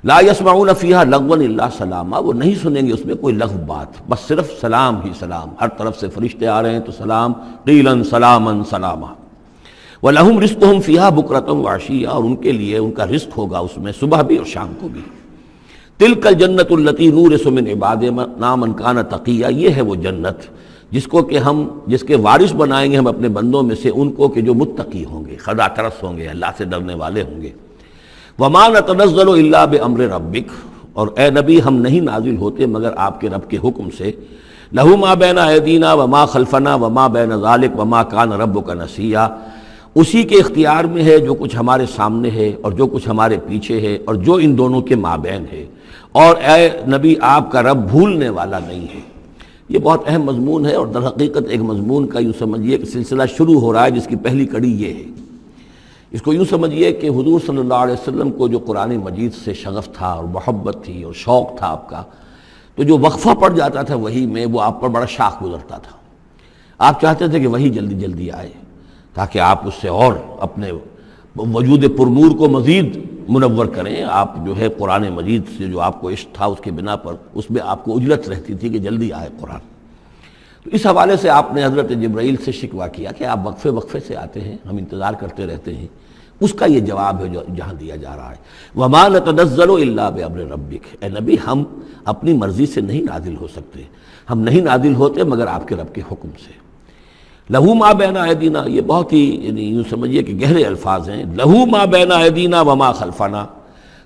لا یسمعون فیہا لغوا الا سلاما، وہ نہیں سنیں گے اس میں کوئی لغو بات، بس صرف سلام ہی سلام، ہر طرف سے فرشتے آ رہے ہیں تو سلام، قیلا سلاما سلاما۔ ولہم رزقہم فیہا بکرۃ وعشیا، اور ان کے لیے ان کا رزق ہوگا اس میں صبح بھی اور شام کو بھی۔ تلک الجنت التی نورث من عبادنا من کان تقیا، یہ ہے وہ جنت جس کو کہ ہم، جس کے وارث بنائیں گے ہم اپنے بندوں میں سے ان کو کہ جو متقی ہوں گے، خدا ترس ہوں گے، اللہ سے ڈرنے والے ہوں گے۔ وما نتنزل الا بامر ربک، اور اے نبی ہم نہیں نازل ہوتے مگر آپ کے رب کے حکم سے۔ لہ ما بین ایدینا وما خلفنا وما بین ذلک وما کان ربک نسیا، اسی کے اختیار میں ہے جو کچھ ہمارے سامنے ہے اور جو کچھ ہمارے پیچھے ہے اور جو ان دونوں کے مابین ہے، اور اے نبی آپ کا رب بھولنے والا نہیں ہے۔ یہ بہت اہم مضمون ہے، اور در حقیقت ایک مضمون کا یوں سمجھیے کہ سلسلہ شروع ہو رہا ہے جس کی پہلی کڑی یہ ہے۔ اس کو یوں سمجھیے کہ حضور صلی اللہ علیہ وسلم کو جو قرآن مجید سے شغف تھا اور محبت تھی اور شوق تھا آپ کا، تو جو وقفہ پڑ جاتا تھا وہی میں، وہ آپ پر بڑا شاخ گزرتا تھا۔ آپ چاہتے تھے کہ وہی جلدی جلدی آئے تاکہ آپ اس سے اور اپنے وجود پرنور کو مزید منور کریں۔ آپ جو ہے قرآن مجید سے جو آپ کو عشق تھا اس کے بنا پر اس میں آپ کو اجلت رہتی تھی کہ جلدی آئے قرآن۔ تو اس حوالے سے آپ نے حضرت جبرائیل سے شکوہ کیا کہ آپ وقفے وقفے سے آتے ہیں، ہم انتظار کرتے رہتے ہیں۔ اس کا یہ جواب ہے جو جہاں دیا جا رہا ہے، وَمَا نَتَنَزَّلُ إِلَّا بِأَمْرِ رَبِّكَ، اے نبی ہم اپنی مرضی سے نہیں نازل ہو سکتے، ہم نہیں نازل ہوتے مگر آپ کے رب کے حکم سے۔ لہو ما بین ایدینا، یہ بہت ہی یوں سمجھیے کہ گہرے الفاظ ہیں. لہو ما بین ایدینا وما خلفنا،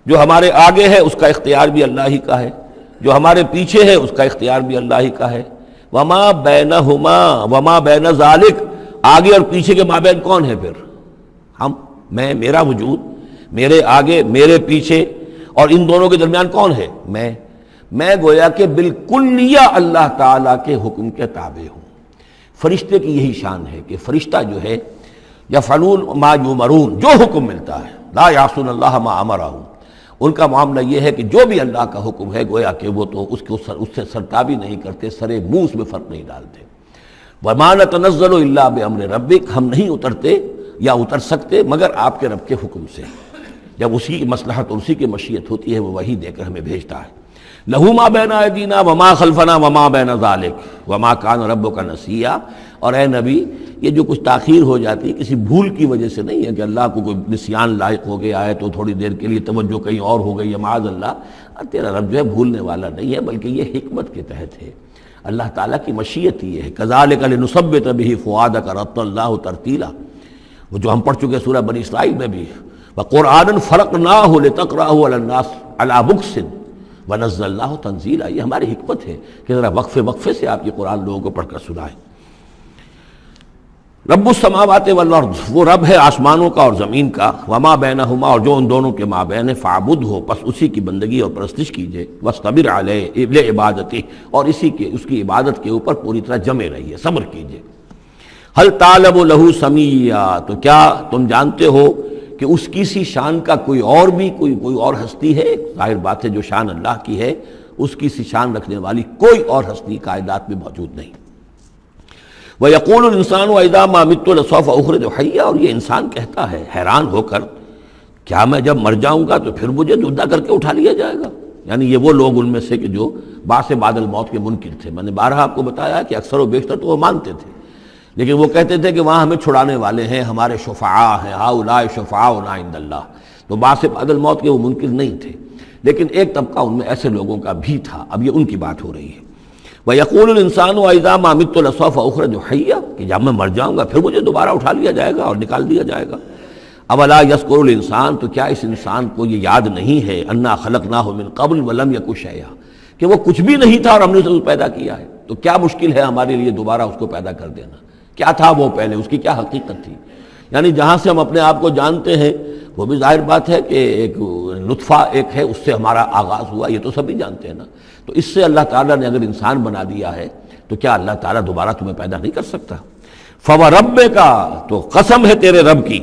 جو ہمارے آگے ہے اس کا اختیار بھی اللہ ہی کا ہے، جو ہمارے پیچھے ہے اس کا اختیار بھی اللہ ہی کا ہے. وما بینہما وما بین ذالک، آگے اور پیچھے کے مابین کون ہے پھر؟ ہم، میں، میرا وجود، میرے آگے میرے پیچھے، اور ان دونوں کے درمیان کون ہے؟ میں گویا کہ بالکلیہ اللہ تعالیٰ کے حکم کے تابع ہوں. فرشتے کی یہی شان ہے کہ فرشتہ جو ہے یفعلون ما یؤمرون، جو حکم ملتا ہے، لا یعصون اللہ ما امرہم، ان کا معاملہ یہ ہے کہ جو بھی اللہ کا حکم ہے گویا کہ وہ تو اس سے سرتابی نہیں کرتے، سرے منہ اس میں فرق نہیں ڈالتے. وما نتنزل الا بامر ربک، ہم نہیں اترتے یا اتر سکتے مگر آپ کے رب کے حکم سے، جب اسی کی مصلحت اور اسی کی مشیت ہوتی ہے وہ وحی دے کر ہمیں بھیجتا ہے. لہو ما بین ایدینا وما خلفنا وما بین ذالک وما کان ربک نسیا. اور اے نبی، یہ جو کچھ تاخیر ہو جاتی ہے کسی بھول کی وجہ سے نہیں ہے کہ اللہ کو کوئی نسیان لاحق ہو گیا ہے تو تھوڑی دیر کے لیے توجہ کہیں اور ہو گئی ہے، معاذ اللہ. تیرا رب جو ہے بھولنے والا نہیں ہے، بلکہ یہ حکمت کے تحت ہے، اللہ تعالیٰ کی مشیت یہ ہے. کذالک لنثبت بہ فؤادک رتل اللہ ترتیلا، وہ جو ہم پڑھ چکے سورہ بنی اسرائیل میں بھی، وقرآنا فرقناہ لتقرأہ علی الناس علی مکث ونزلناہ تنزیلا. یہ ہماری حکمت ہے کہ ذرا وقفے سے آپ یہ قرآن لوگوں کو پڑھ کر سنائیں. رب السماوات والارض، وہ رب ہے آسمانوں کا اور زمین کا، وما بینہما، اور جو ان دونوں کے مابین ہے، فاعبدہ، پس اسی کی بندگی اور پرستش کیجئے، واصطبر علیہ لعبادتہ، اور اس کی عبادت کے اوپر پوری طرح جمے رہیے، صبر کیجئے. ہل تعلم لہ سمیہ، تو کیا تم جانتے ہو کہ اس کی سی شان کا کوئی اور ہستی ہے؟ ظاہر بات ہے جو شان اللہ کی ہے اس کی سی شان رکھنے والی کوئی اور ہستی کائنات میں موجود نہیں. وَيَقُولُ الْإِنسَانُ وَإِذَا مَا مِتُّ لَسَوْفَ أُخْرَجُ حَيًّا، اور یہ انسان کہتا ہے حیران ہو کر، کیا میں جب مر جاؤں گا تو پھر مجھے زندہ کر کے اٹھا لیا جائے گا؟ یعنی یہ وہ لوگ ان میں سے کہ جو بعث بعد الموت کے منکر تھے. میں نے بارہا آپ کو بتایا کہ اکثر و بیشتر تو وہ مانتے تھے، لیکن وہ کہتے تھے کہ وہاں ہمیں چھڑانے والے ہیں، ہمارے شفعاء ہیں، ہؤلاء شفعاؤنا عند اللہ. تو بعث بعد الموت کے وہ منکر نہیں تھے، لیکن ایک طبقہ ان میں ایسے لوگوں کا بھی تھا. اب یہ ان کی بات ہو رہی ہے. وَيَقُولُ الْإِنسَانُ وَإِذَا مَا مِتُّ لَسَوْفَ أُخْرَجُ حَيًّا، کہ جب میں مر جاؤں گا پھر مجھے دوبارہ اٹھا لیا جائے گا اور نکال دیا جائے گا. أَوَلَا يَذْكُرُ الْإِنسَانُ، تو کیا اس انسان کو یہ یاد نہیں ہے، أَنَّا خَلَقْنَاهُ مِن قَبْلُ وَلَمْ يَكُ شَيْئًا، کہ وہ کچھ بھی نہیں تھا اور ہم نے اسے پیدا کیا ہے. تو کیا مشکل ہے ہمارے لیے دوبارہ اس کو پیدا کر دینا؟ کیا تھا وہ پہلے، اس کی کیا حقیقت تھی؟ یعنی جہاں سے ہم اپنے آپ کو جانتے ہیں وہ بھی ظاہر بات ہے کہ ایک نطفہ ایک ہے، اس سے ہمارا آغاز ہوا، یہ تو سبھی جانتے ہیں نا. تو اس سے اللہ تعالیٰ نے اگر انسان بنا دیا ہے تو کیا اللہ تعالیٰ دوبارہ تمہیں پیدا نہیں کر سکتا؟ فَوَرَبِّكَ، تو قسم ہے تیرے رب کی،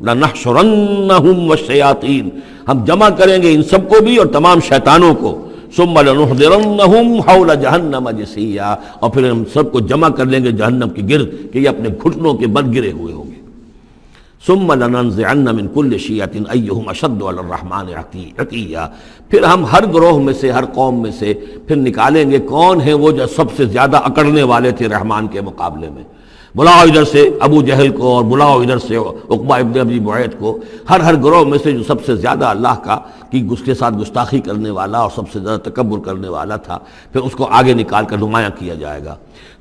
لَنَحْشُرَنَّهُمْ وَالشَّيَاطِينَ، ہم جمع کریں گے ان سب کو بھی اور تمام شیطانوں کو. ثُمَّ لَنُحْضِرَنَّهُمْ حَوْلَ جَهَنَّمَ جِثِيًّا، اور پھر ہم سب کو جمع کر لیں گے جہنم کے گرد کہ یہ اپنے گھٹنوں کے بل گرے ہوئے ہوں گے. ثُمَّ لَنَنزِعَنَّ مِن كُلِّ شِيَّةٍ أَيُّهُمْ أَشَدُّ عَلَى الرَّحْمَنِ عِتِيًّا، پھر ہم ہر گروہ میں سے، ہر قوم میں سے پھر نکالیں گے کون ہیں وہ جو سب سے زیادہ اکڑنے والے تھے رحمان کے مقابلے میں. بلاؤ ادھر سے ابو جہل کو اور بلاؤ ادھر سے عقبہ ابن ابی معیط کو، ہر گروہ میں سے جو سب سے زیادہ اللہ کا کی اس کے ساتھ گستاخی کرنے والا اور سب سے زیادہ تکبر کرنے والا تھا، پھر اس کو آگے نکال کر نمایاں کیا جائے گا.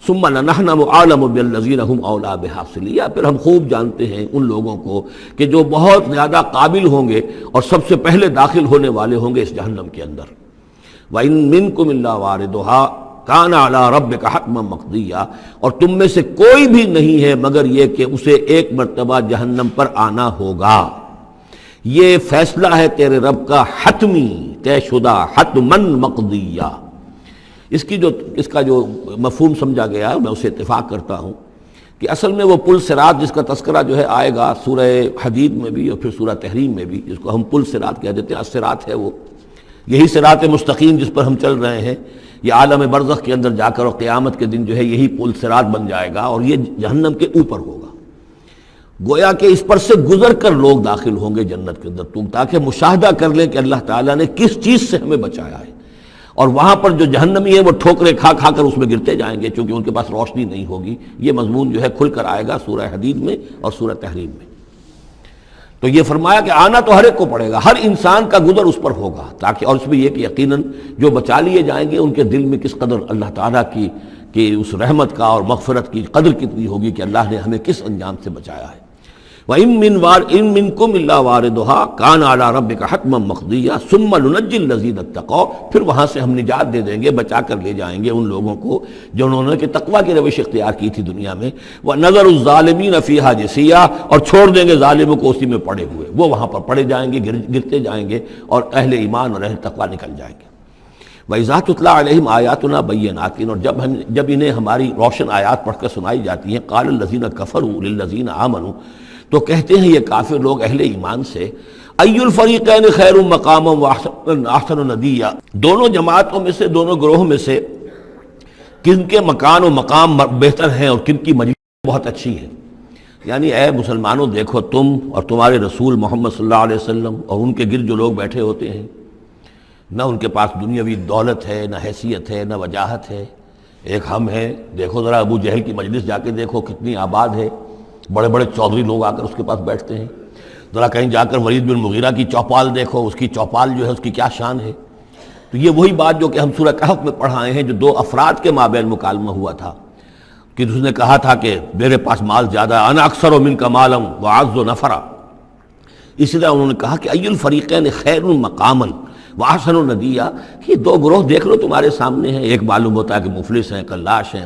ثم لنحن عالم بالذین هم اولی بها صلیہ، پھر ہم خوب جانتے ہیں ان لوگوں کو کہ جو بہت زیادہ قابل ہوں گے اور سب سے پہلے داخل ہونے والے ہوں گے اس جہنم کے اندر. وَإِن مِّنكُمْ إِلَّا وَارِدُهَا کان علی ربک حتما مقضیا، اور تم میں سے کوئی بھی نہیں ہے مگر یہ کہ اسے ایک مرتبہ جہنم پر آنا ہوگا. یہ فیصلہ ہے تیرے رب کا حتمی، طے شدہ، حتما مقضیا. اس کا جو مفہوم سمجھا گیا ہے میں اسے اتفاق کرتا ہوں کہ اصل میں وہ پل صراط جس کا تذکرہ جو ہے آئے گا سورہ حدید میں بھی اور پھر سورہ تحریم میں بھی، جس کو ہم پل صراط کہہ دیتے ہیں، الصراط ہے وہ، یہی صراط مستقیم جس پر ہم چل رہے ہیں. یہ عالم برزخ کے اندر جا کر اور قیامت کے دن جو ہے یہی پل صراط بن جائے گا اور یہ جہنم کے اوپر ہوگا. گویا کہ اس پر سے گزر کر لوگ داخل ہوں گے جنت کے اندر، تم تاکہ مشاہدہ کر لیں کہ اللہ تعالیٰ نے کس چیز سے ہمیں بچایا ہے. اور وہاں پر جو جہنمی ہے وہ ٹھوکریں کھا کھا کر اس میں گرتے جائیں گے کیونکہ ان کے پاس روشنی نہیں ہوگی. یہ مضمون جو ہے کھل کر آئے گا سورہ حدید میں اور سورہ تحریم میں. تو یہ فرمایا کہ آنا تو ہر ایک کو پڑے گا، ہر انسان کا گزر اس پر ہوگا، تاکہ اور اس میں یہ کہ یقیناً جو بچا لیے جائیں گے ان کے دل میں کس قدر اللہ تعالیٰ کہ اس رحمت کا اور مغفرت کی قدر کتنی ہوگی کہ اللہ نے ہمیں کس انجام سے بچایا ہے۔ وَإِن مِّنكُمْ إِلَّا وَارِدُهَا كَانَ عَلَىٰ رَبِّكَ حَتْمًا مَّقْضِيًّا ثُمَّ نُنَجِّي الَّذِينَ اتَّقَوْا، پھر وہاں سے ہم نجات دے دیں گے، بچا کر لے جائیں گے ان لوگوں کو جنہوں نے کہ تقویٰ کی روش اختیار کی تھی دنیا میں، وَنَذَرُ الظَّالِمِينَ فِيهَا جِثِيًّا، اور چھوڑ دیں گے ظالموں کو اسی میں پڑے ہوئے، وہ وہاں پر پڑے جائیں گے، گرتے جائیں گے، اور اہل ایمان اور اہل تقویٰ نکل جائیں گے۔ وَإِذَا تُتْلَىٰ عَلَيْهِمْ آيَاتُنَا بَيِّنَاتٍ، اور جب انہیں ہماری روشن آیات پڑھ کر سنائی جاتی ہیں، قَالَ الَّذِينَ كَفَرُوا لِلَّذِينَ آمَنُوا، تو کہتے ہیں یہ کافر لوگ اہل ایمان سے، اَيُّ الْفَرِيقَيْنِ خَيْرٌ مَّقَامًا وَأَحْسَنُ نَدِيًّا، دونوں جماعتوں میں سے، دونوں گروہوں میں سے کن کے مکان و مقام بہتر ہیں اور کن کی مجلس بہت اچھی ہے۔ یعنی اے مسلمانوں دیکھو، تم اور تمہارے رسول محمد صلی اللہ علیہ وسلم اور ان کے گرد جو لوگ بیٹھے ہوتے ہیں، نہ ان کے پاس دنیاوی دولت ہے، نہ حیثیت ہے، نہ وجاہت ہے، ایک ہم ہیں۔ دیکھو ذرا ابو جہل کی مجلس جا کے دیکھو کتنی آباد ہے، بڑے بڑے چودھری لوگ آ کر اس کے پاس بیٹھتے ہیں۔ ذرا کہیں جا کر ولید بن مغیرہ کی چوپال دیکھو، اس کی چوپال جو ہے اس کی کیا شان ہے۔ تو یہ وہی بات جو کہ ہم سورہ کہف میں پڑھائے ہیں، جو دو افراد کے مابین مکالمہ ہوا تھا کہ اس نے کہا تھا کہ میرے پاس مال زیادہ، انا اکثر منک مالا واعز نفرا۔ اسی طرح انہوں نے کہا کہ ای الفریقین خیر مقاما واحسن ندیا، یہ دو گروہ دیکھ لو تمہارے سامنے ہیں، ایک معلوم ہوتا ہے کہ مفلس ہیں، کلاش ہیں،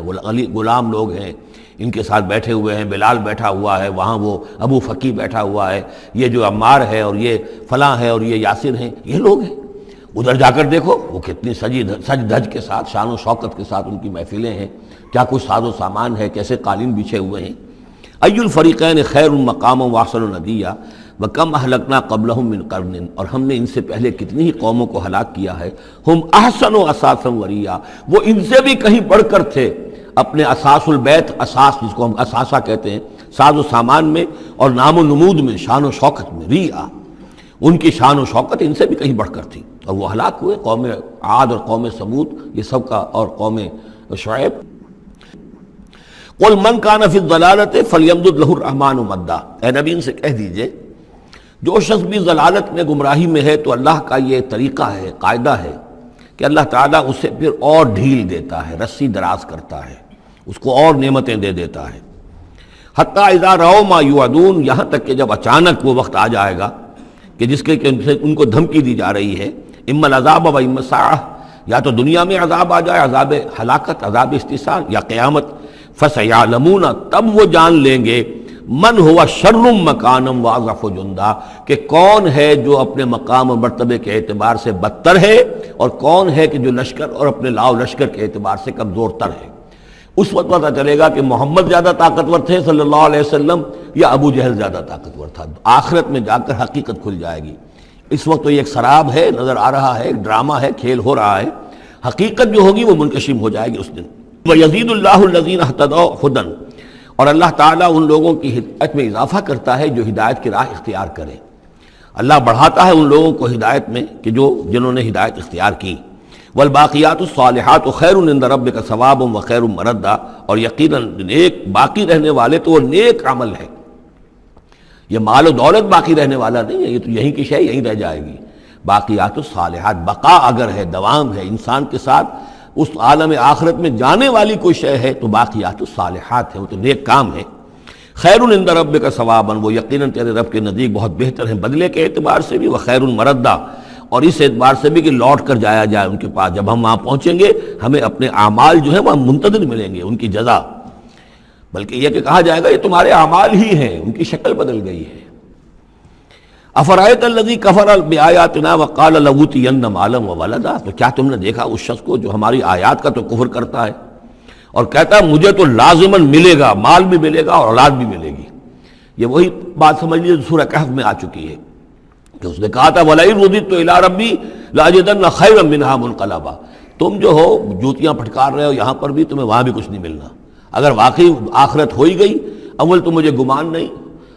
غلام لوگ ہیں، ان کے ساتھ بیٹھے ہوئے ہیں، بلال بیٹھا ہوا ہے، وہاں وہ ابو فقی بیٹھا ہوا ہے، یہ جو عمار ہے اور یہ فلاں ہے اور یہ یاسر ہیں، یہ لوگ ہیں۔ ادھر جا کر دیکھو وہ کتنی سج دھج کے ساتھ، شان و شوکت کے ساتھ ان کی محفلیں ہیں، کیا کچھ ساز و سامان ہے، کیسے قالین بچھے ہوئے ہیں۔ ای الفریقین خیر مقاما واحسن ندیا وکم اہلکنا قبلہم من قرن، اور ہم نے ان سے پہلے کتنی ہی قوموں کو ہلاک کیا ہے، ہم احسن و اساسا وریا، وہ ان سے بھی کہیں بڑھ کر تھے اپنے اساس البیت، اساس جس کو ہم اساسہ کہتے ہیں، ساز و سامان میں اور نام و نمود میں، شان و شوکت میں، ریا، ان کی شان و شوکت ان سے بھی کہیں بڑھ کر تھی، اور وہ ہلاک ہوئے۔ قوم عاد اور قوم سمود یہ سب کا، اور قوم شعیب۔ قل من کان فی الضلالۃ فلیمدد لہ الرحمن مدا، اے نبی ان سے کہہ دیجئے جو شخص بھی ضلالت میں، گمراہی میں ہے، تو اللہ کا یہ طریقہ ہے، قاعدہ ہے کہ اللہ تعالیٰ اسے پھر اور ڈھیل دیتا ہے، رسی دراز کرتا ہے، اس کو اور نعمتیں دے دیتا ہے۔ حتیٰ اذا رأوا ما یوعدون، یہاں تک کہ جب اچانک وہ وقت آ جائے گا کہ جس کے ان کو دھمکی دی جا رہی ہے، اما العذاب و اما الساعہ، یا تو دنیا میں عذاب آ جائے، عذاب ہلاکت، عذاب استحصال، یا قیامت، فسیعلمون، تب وہ جان لیں گے، من ہوا شر مکانا واضعف جندا، کہ کون ہے جو اپنے مقام و مرتبے کے اعتبار سے بدتر ہے، اور کون ہے کہ جو لشکر اور اپنے لاؤ لشکر کے اعتبار سے کمزور تر ہے۔ اس وقت پتہ چلے گا کہ محمد زیادہ طاقتور تھے صلی اللہ علیہ وسلم، یا ابو جہل زیادہ طاقتور تھا۔ آخرت میں جا کر حقیقت کھل جائے گی۔ اس وقت تو یہ ایک سراب ہے، نظر آ رہا ہے، ایک ڈرامہ ہے، کھیل ہو رہا ہے، حقیقت جو ہوگی وہ منکشف ہو جائے گی اس دن۔ وَيَزِيدُ اللَّهُ الَّذِينَ اهْتَدَوْا هُدًى، اور اللہ تعالیٰ ان لوگوں کی ہدایت میں اضافہ کرتا ہے جو ہدایت کی راہ اختیار کریں۔ اللہ بڑھاتا ہے ان لوگوں کو ہدایت میں کہ جنہوں نے ہدایت اختیار کی۔ والباقیات الصالحات خیر عند ربک ثوابا وخیر مردا، اور یقیناً نیک باقی رہنے والے تو وہ نیک عمل ہے۔ یہ مال و دولت باقی رہنے والا نہیں ہے، یہ تو یہیں کی شے یہیں رہ جائے گی۔ باقیات الصالحات، بقا اگر ہے، دوام ہے انسان کے ساتھ، اس عالم آخرت میں جانے والی کوئی شے ہے تو باقیات الصالحات ہے، وہ تو نیک کام ہے۔ خیر عند ربک ثوابا، وہ یقیناً تیرے رب کے نزدیک بہت بہتر ہیں بدلے کے اعتبار سے بھی، وخیر مردا، اور اس اعتبار سے بھی کہ لوٹ کر جایا جائے ان کے پاس۔ جب ہم وہاں پہنچیں گے ہمیں اپنے اعمال جو ہیں وہ منتظر ملیں گے، ان کی جزا، بلکہ یہ کہ کہا جائے گا یہ تمہارے اعمال ہی ہیں، ان کی شکل بدل گئی ہے۔ افرأیت الذی کفر بآیاتنا وقال لأوتین مالا وولدا، تو کیا تم نے دیکھا اس شخص کو جو ہماری آیات کا تو کفر کرتا ہے اور کہتا ہے مجھے تو لازماً ملے گا، مال بھی ملے گا اور اولاد بھی ملے گی۔ یہ وہی بات سمجھ لیجیے سورہ کہف میں آ چکی ہے کہ اس نے کہا تھا وَلَئِن رُدِدتُّ إِلَىٰ رَبِّي لَأَجِدَنَّ خَيْرًا مِّنْهَا مُنقَلَبًا، تم جو ہو جوتیاں پھٹکار رہے ہو یہاں پر بھی، تمہیں وہاں بھی کچھ نہیں ملنا۔ اگر واقعی آخرت ہو ہی گئی، اول تو مجھے گمان نہیں،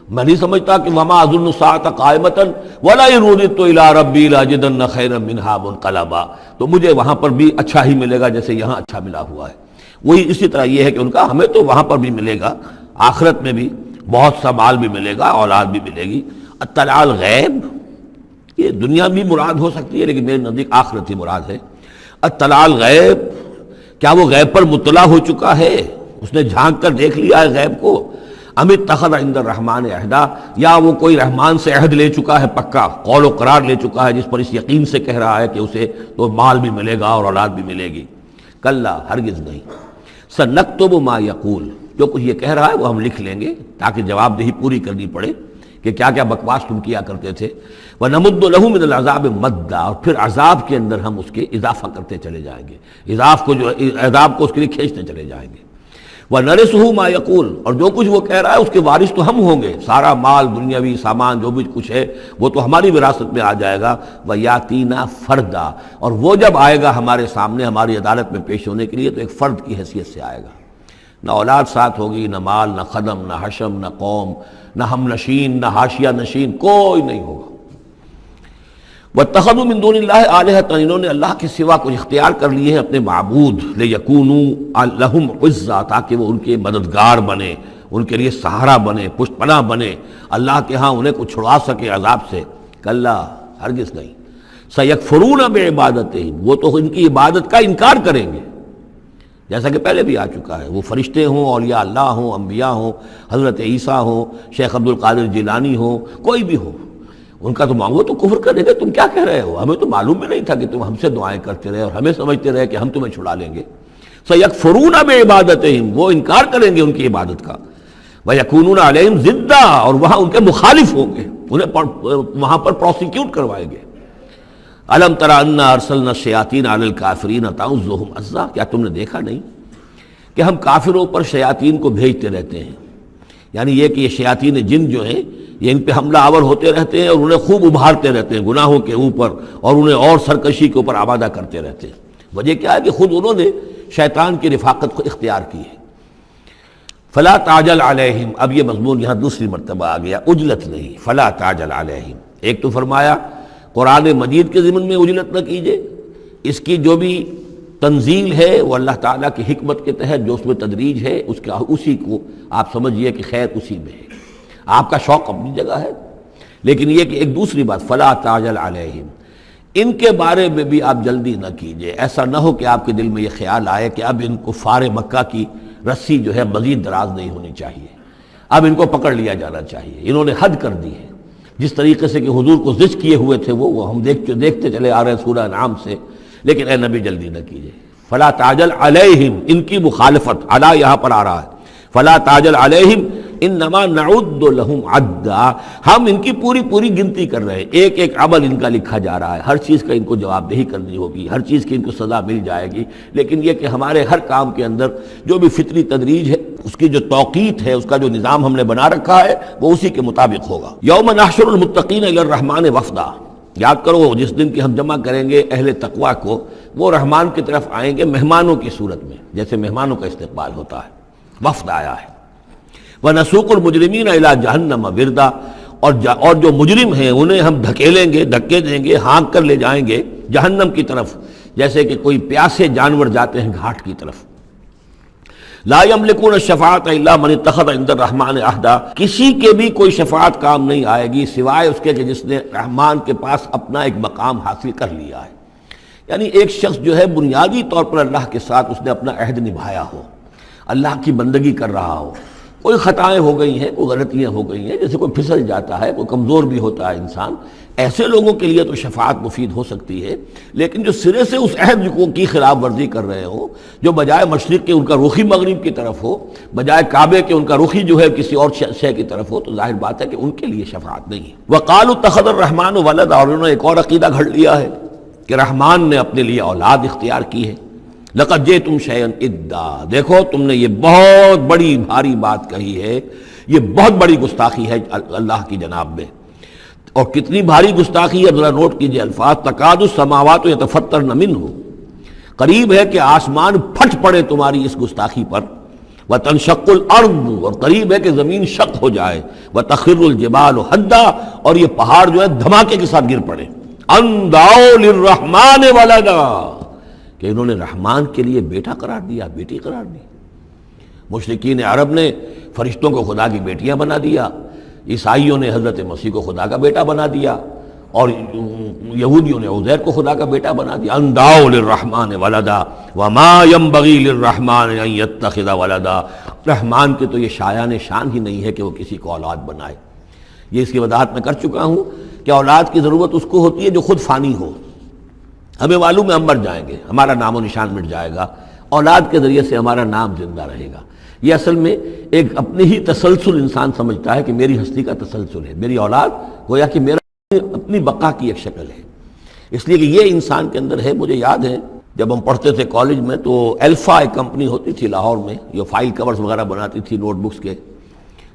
میں نہیں سمجھتا کہ وَمَا أَظُنُّ السَّاعَةَ قَائِمَةً وَلَئِن رُدِدتُّ إِلَىٰ رَبِّي لَأَجِدَنَّ خَيْرًا مِّنْهَا مُنقَلَبًا، تو مجھے وہاں پر بھی اچھا ہی ملے گا جیسے یہاں اچھا ملا ہوا ہے۔ وہی اسی طرح یہ ہے کہ ان کا ہمیں تو وہاں پر بھی ملے گا، آخرت میں بھی بہت سا مال بھی ملے گا، اولاد بھی ملے گی۔ اطلاع الغیب، یہ دنیا بھی مراد ہو سکتی ہے لیکن میرے نزدیک آخرت ہی مراد ہے۔ اطلاع الغیب، کیا وہ غیب پر مطلع ہو چکا ہے؟ اس نے جھانک کر دیکھ لیا ہے غیب کو؟ ام اتخذ عند الرحمن عہدا، یا وہ کوئی رحمان سے عہد لے چکا ہے، پکا قول و قرار لے چکا ہے، جس پر اس یقین سے کہہ رہا ہے کہ اسے تو مال بھی ملے گا اور اولاد بھی ملے گی؟ کلا، ہرگز نہیں۔ سنکتب ما یقول، جو کچھ یہ کہہ رہا ہے وہ ہم لکھ لیں گے تاکہ جواب دہی پوری کرنی پڑے کہ کیا کیا بکواس تم کیا کرتے تھے۔ وَنَمُدُّ لَهُ مِنَ الْعَذَابِ مَدًّا، اور پھر عذاب کے اندر ہم اس کے اضافہ کرتے چلے جائیں گے، عذاب کو اس کے لیے کھینچتے چلے جائیں گے۔ وَنَرِثُهُ مَا يَقُولُ، اور جو کچھ وہ کہہ رہا ہے اس کے وارث تو ہم ہوں گے، سارا مال دنیاوی سامان جو بھی کچھ ہے وہ تو ہماری وراثت میں آ جائے گا۔ وَيَأْتِينَا فَرْدًا، اور وہ جب آئے گا ہمارے سامنے ہماری عدالت میں پیش ہونے کے لیے تو ایک فرد کی حیثیت سے آئے گا، نہ اولاد ساتھ ہوگی، نہ مال، نہ خدم، نہ حشم، نہ قوم، نہ ہم نشین، نہ حاشیہ نشین، کوئی نہیں ہوگا۔ وَاتَّخَذُوا مِن دُونِ اللَّهِ آلِهَةً، انہوں نے اللہ کے سوا کچھ اختیار کر لیے ہیں اپنے معبود، لِيَكُونُوا لَهُمْ عِزًّا، تاکہ وہ ان کے مددگار بنے، ان کے لیے سہارا بنے، پشت پناہ بنے، اللہ کے ہاں انہیں کچھ چھڑا سکے عذاب سے۔ کلا، ہرگز نہیں۔ سَيَكْفُرُونَ بِعِبَادَتِهِمْ، وہ تو ان کی عبادت کا انکار کریں گے، جیسا کہ پہلے بھی آ چکا ہے۔ وہ فرشتے ہوں، اولیاء اللہ ہوں، انبیاء ہوں، حضرت عیسیٰ ہوں، شیخ عبد القادر جیلانی ہوں، کوئی بھی ہو، ان کا تو وہ تو کفر کریں گے، تم کیا کہہ رہے ہو، ہمیں تو معلوم بھی نہیں تھا کہ تم ہم سے دعائیں کرتے رہے اور ہمیں سمجھتے رہے کہ ہم تمہیں چھڑا لیں گے۔ سَيَكْفُرُونَ بِعِبَادَتِهِمْ، وہ انکار کریں گے ان کی عبادت کا۔ وَيَكُونُونَ عَلَيْهِمْ ضِدًّا، اور وہاں ان کے مخالف ہوں گے، انہیں وہاں پر پروسیکیوٹ کروائیں گے۔ أَلَمْ تَرَ أَنَّا أَرْسَلْنَا الشَّيَاطِينَ عَلَى الْكَافِرِينَ تَعُزُّهُمْ عَزًّا، کیا تم نے دیکھا نہیں کہ ہم کافروں پر شیاطین کو بھیجتے رہتے ہیں؟ یعنی یہ کہ یہ شیاطین جن جو ہیں یہ ان پہ حملہ آور ہوتے رہتے ہیں اور انہیں خوب ابھارتے رہتے ہیں گناہوں کے اوپر، اور انہیں اور سرکشی کے اوپر آمادہ کرتے رہتے ہیں۔ وجہ کیا ہے کہ خود انہوں نے شیطان کی رفاقت کو اختیار کی ہے۔ فلا تعجل علیہم، اب یہ مضمون یہاں دوسری مرتبہ آ گیا، عجلت نہیں، فلا تعجل علیہم۔ ایک تو فرمایا قرآن مجید کے ضمن میں عجلت نہ کیجئے، اس کی جو بھی تنزیل ہے وہ اللہ تعالیٰ کی حکمت کے تحت جو اس میں تدریج ہے اسی کو آپ سمجھیے کہ خیر اسی میں ہے، آپ کا شوق اپنی جگہ ہے، لیکن یہ کہ ایک دوسری بات فلا تعجل علیہم، ان کے بارے میں بھی آپ جلدی نہ کیجئے۔ ایسا نہ ہو کہ آپ کے دل میں یہ خیال آئے کہ اب ان کفار مکہ کی رسی جو ہے مزید دراز نہیں ہونی چاہیے، اب ان کو پکڑ لیا جانا چاہیے، انہوں نے حد کر دی ہے۔ جس طریقے سے کہ حضور کو زج کیے ہوئے تھے وہ ہم دیکھتے چلے آ رہے ہیں سورہ انعام سے، لیکن اے نبی جلدی نہ کیجئے۔ فلا تعجل علیہم، ان کی مخالفت، علی یہاں پر آ رہا ہے، فلا تعجل علیہم انما نعد لہم عدا، ہم ان کی پوری گنتی کر رہے ہیں، ایک ایک عمل ان کا لکھا جا رہا ہے، ہر چیز کا ان کو جواب دہی کرنی ہوگی، ہر چیز کی ان کو سزا مل جائے گی، لیکن یہ کہ ہمارے ہر کام کے اندر جو بھی فطری تدریج ہے، اس کی جو توقیت ہے، اس کا جو نظام ہم نے بنا رکھا ہے وہ اسی کے مطابق ہوگا۔ یوم نحشر المتقین الی الرحمن وفدا، یاد کرو جس دن کی ہم جمع کریں گے اہل تقویٰ کو، وہ رحمان کی طرف آئیں گے مہمانوں کی صورت میں، جیسے مہمانوں کا استقبال ہوتا ہے، وفد آیا ہے۔ وَنَسُوقُ الْمُجْرِمِينَ إِلَىٰ جَهَنَّمَ وِرْدًا، اور جو مجرم ہیں انہیں ہم دھکیلیں گے، دھکے دیں گے، ہانک کر لے جائیں گے جہنم کی طرف، جیسے کہ کوئی پیاسے جانور جاتے ہیں گھاٹ کی طرف۔ لا يملكون الشفاعة الا من اتخذ عند الرحمن عہدا، کسی کے بھی کوئی شفاعت کام نہیں آئے گی سوائے اس کے کہ جس نے رحمان کے پاس اپنا ایک مقام حاصل کر لیا ہے۔ یعنی ایک شخص جو ہے بنیادی طور پر اللہ کے ساتھ اس نے اپنا عہد نبھایا ہو، اللہ کی بندگی کر رہا ہو، کوئی خطائیں ہو گئی ہیں، کوئی غلطیاں ہو گئی ہیں، جیسے کوئی پھسل جاتا ہے، کوئی کمزور بھی ہوتا ہے انسان، ایسے لوگوں کے لیے تو شفاعت مفید ہو سکتی ہے، لیکن جو سرے سے اس عہد کی خلاف ورزی کر رہے ہوں، جو بجائے مشرق کے ان کا رخی مغرب کی طرف ہو، بجائے کعبے کے ان کا رخی جو ہے کسی اور شے کی طرف ہو، تو ظاہر بات ہے کہ ان کے لیے شفاعت نہیں ہے۔ وَقَالُوا اتَّخَذَ الرَّحْمَنُ وَلَدًا، اور انہوں نے ایک اور عقیدہ گھڑ لیا ہے کہ رحمان نے اپنے لیے اولاد اختیار کی ہے۔ لَقَدْ جِئْتُمْ شَيْئًا إِدًّا، دیکھو تم نے یہ بہت بڑی بھاری بات کہی ہے، یہ بہت بڑی گستاخی ہے اللہ کی جناب میں، اور کتنی بھاری گستاخی ہے ذرا نوٹ کیجئے الفاظ، تکاد السماوات یتفطرن منہ، قریب ہے کہ آسمان پھٹ پڑے تمہاری اس گستاخی پر، وتنشق الارض، اور قریب ہے کہ زمین شق ہو جائے، وتخر الجبال حدا، اور یہ پہاڑ جو ہے دھماکے کے ساتھ گر پڑے، ان دعوا للرحمن ولدا، کہ انہوں نے رحمان کے لیے بیٹا قرار دیا، بیٹی قرار دی۔ مشرکین عرب نے فرشتوں کو خدا کی بیٹیاں بنا دیا، عیسائیوں نے حضرت مسیح کو خدا کا بیٹا بنا دیا، اور یہودیوں نے عزیر کو خدا کا بیٹا بنا دیا. ان دعوا للرحمن ولدا وما ينبغي للرحمن ان يتخذ ولدا. رحمان کے تو یہ شایان شان ہی نہیں ہے کہ وہ کسی کو اولاد بنائے. یہ اس کی وضاحت میں کر چکا ہوں کہ اولاد کی ضرورت اس کو ہوتی ہے جو خود فانی ہو. ہمیں معلوم ہے ہم مر جائیں گے, ہمارا نام و نشان مٹ جائے گا, اولاد کے ذریعے سے ہمارا نام زندہ رہے گا. یہ اصل میں ایک اپنی ہی تسلسل انسان سمجھتا ہے کہ میری ہستی کا تسلسل ہے, میری اولاد گویا کہ میرا اپنی بقا کی ایک شکل ہے. اس لیے کہ یہ انسان کے اندر ہے. مجھے یاد ہے جب ہم پڑھتے تھے کالج میں تو الفا ایک کمپنی ہوتی تھی لاہور میں, یہ فائل کورز وغیرہ بناتی تھی نوٹ بکس کے,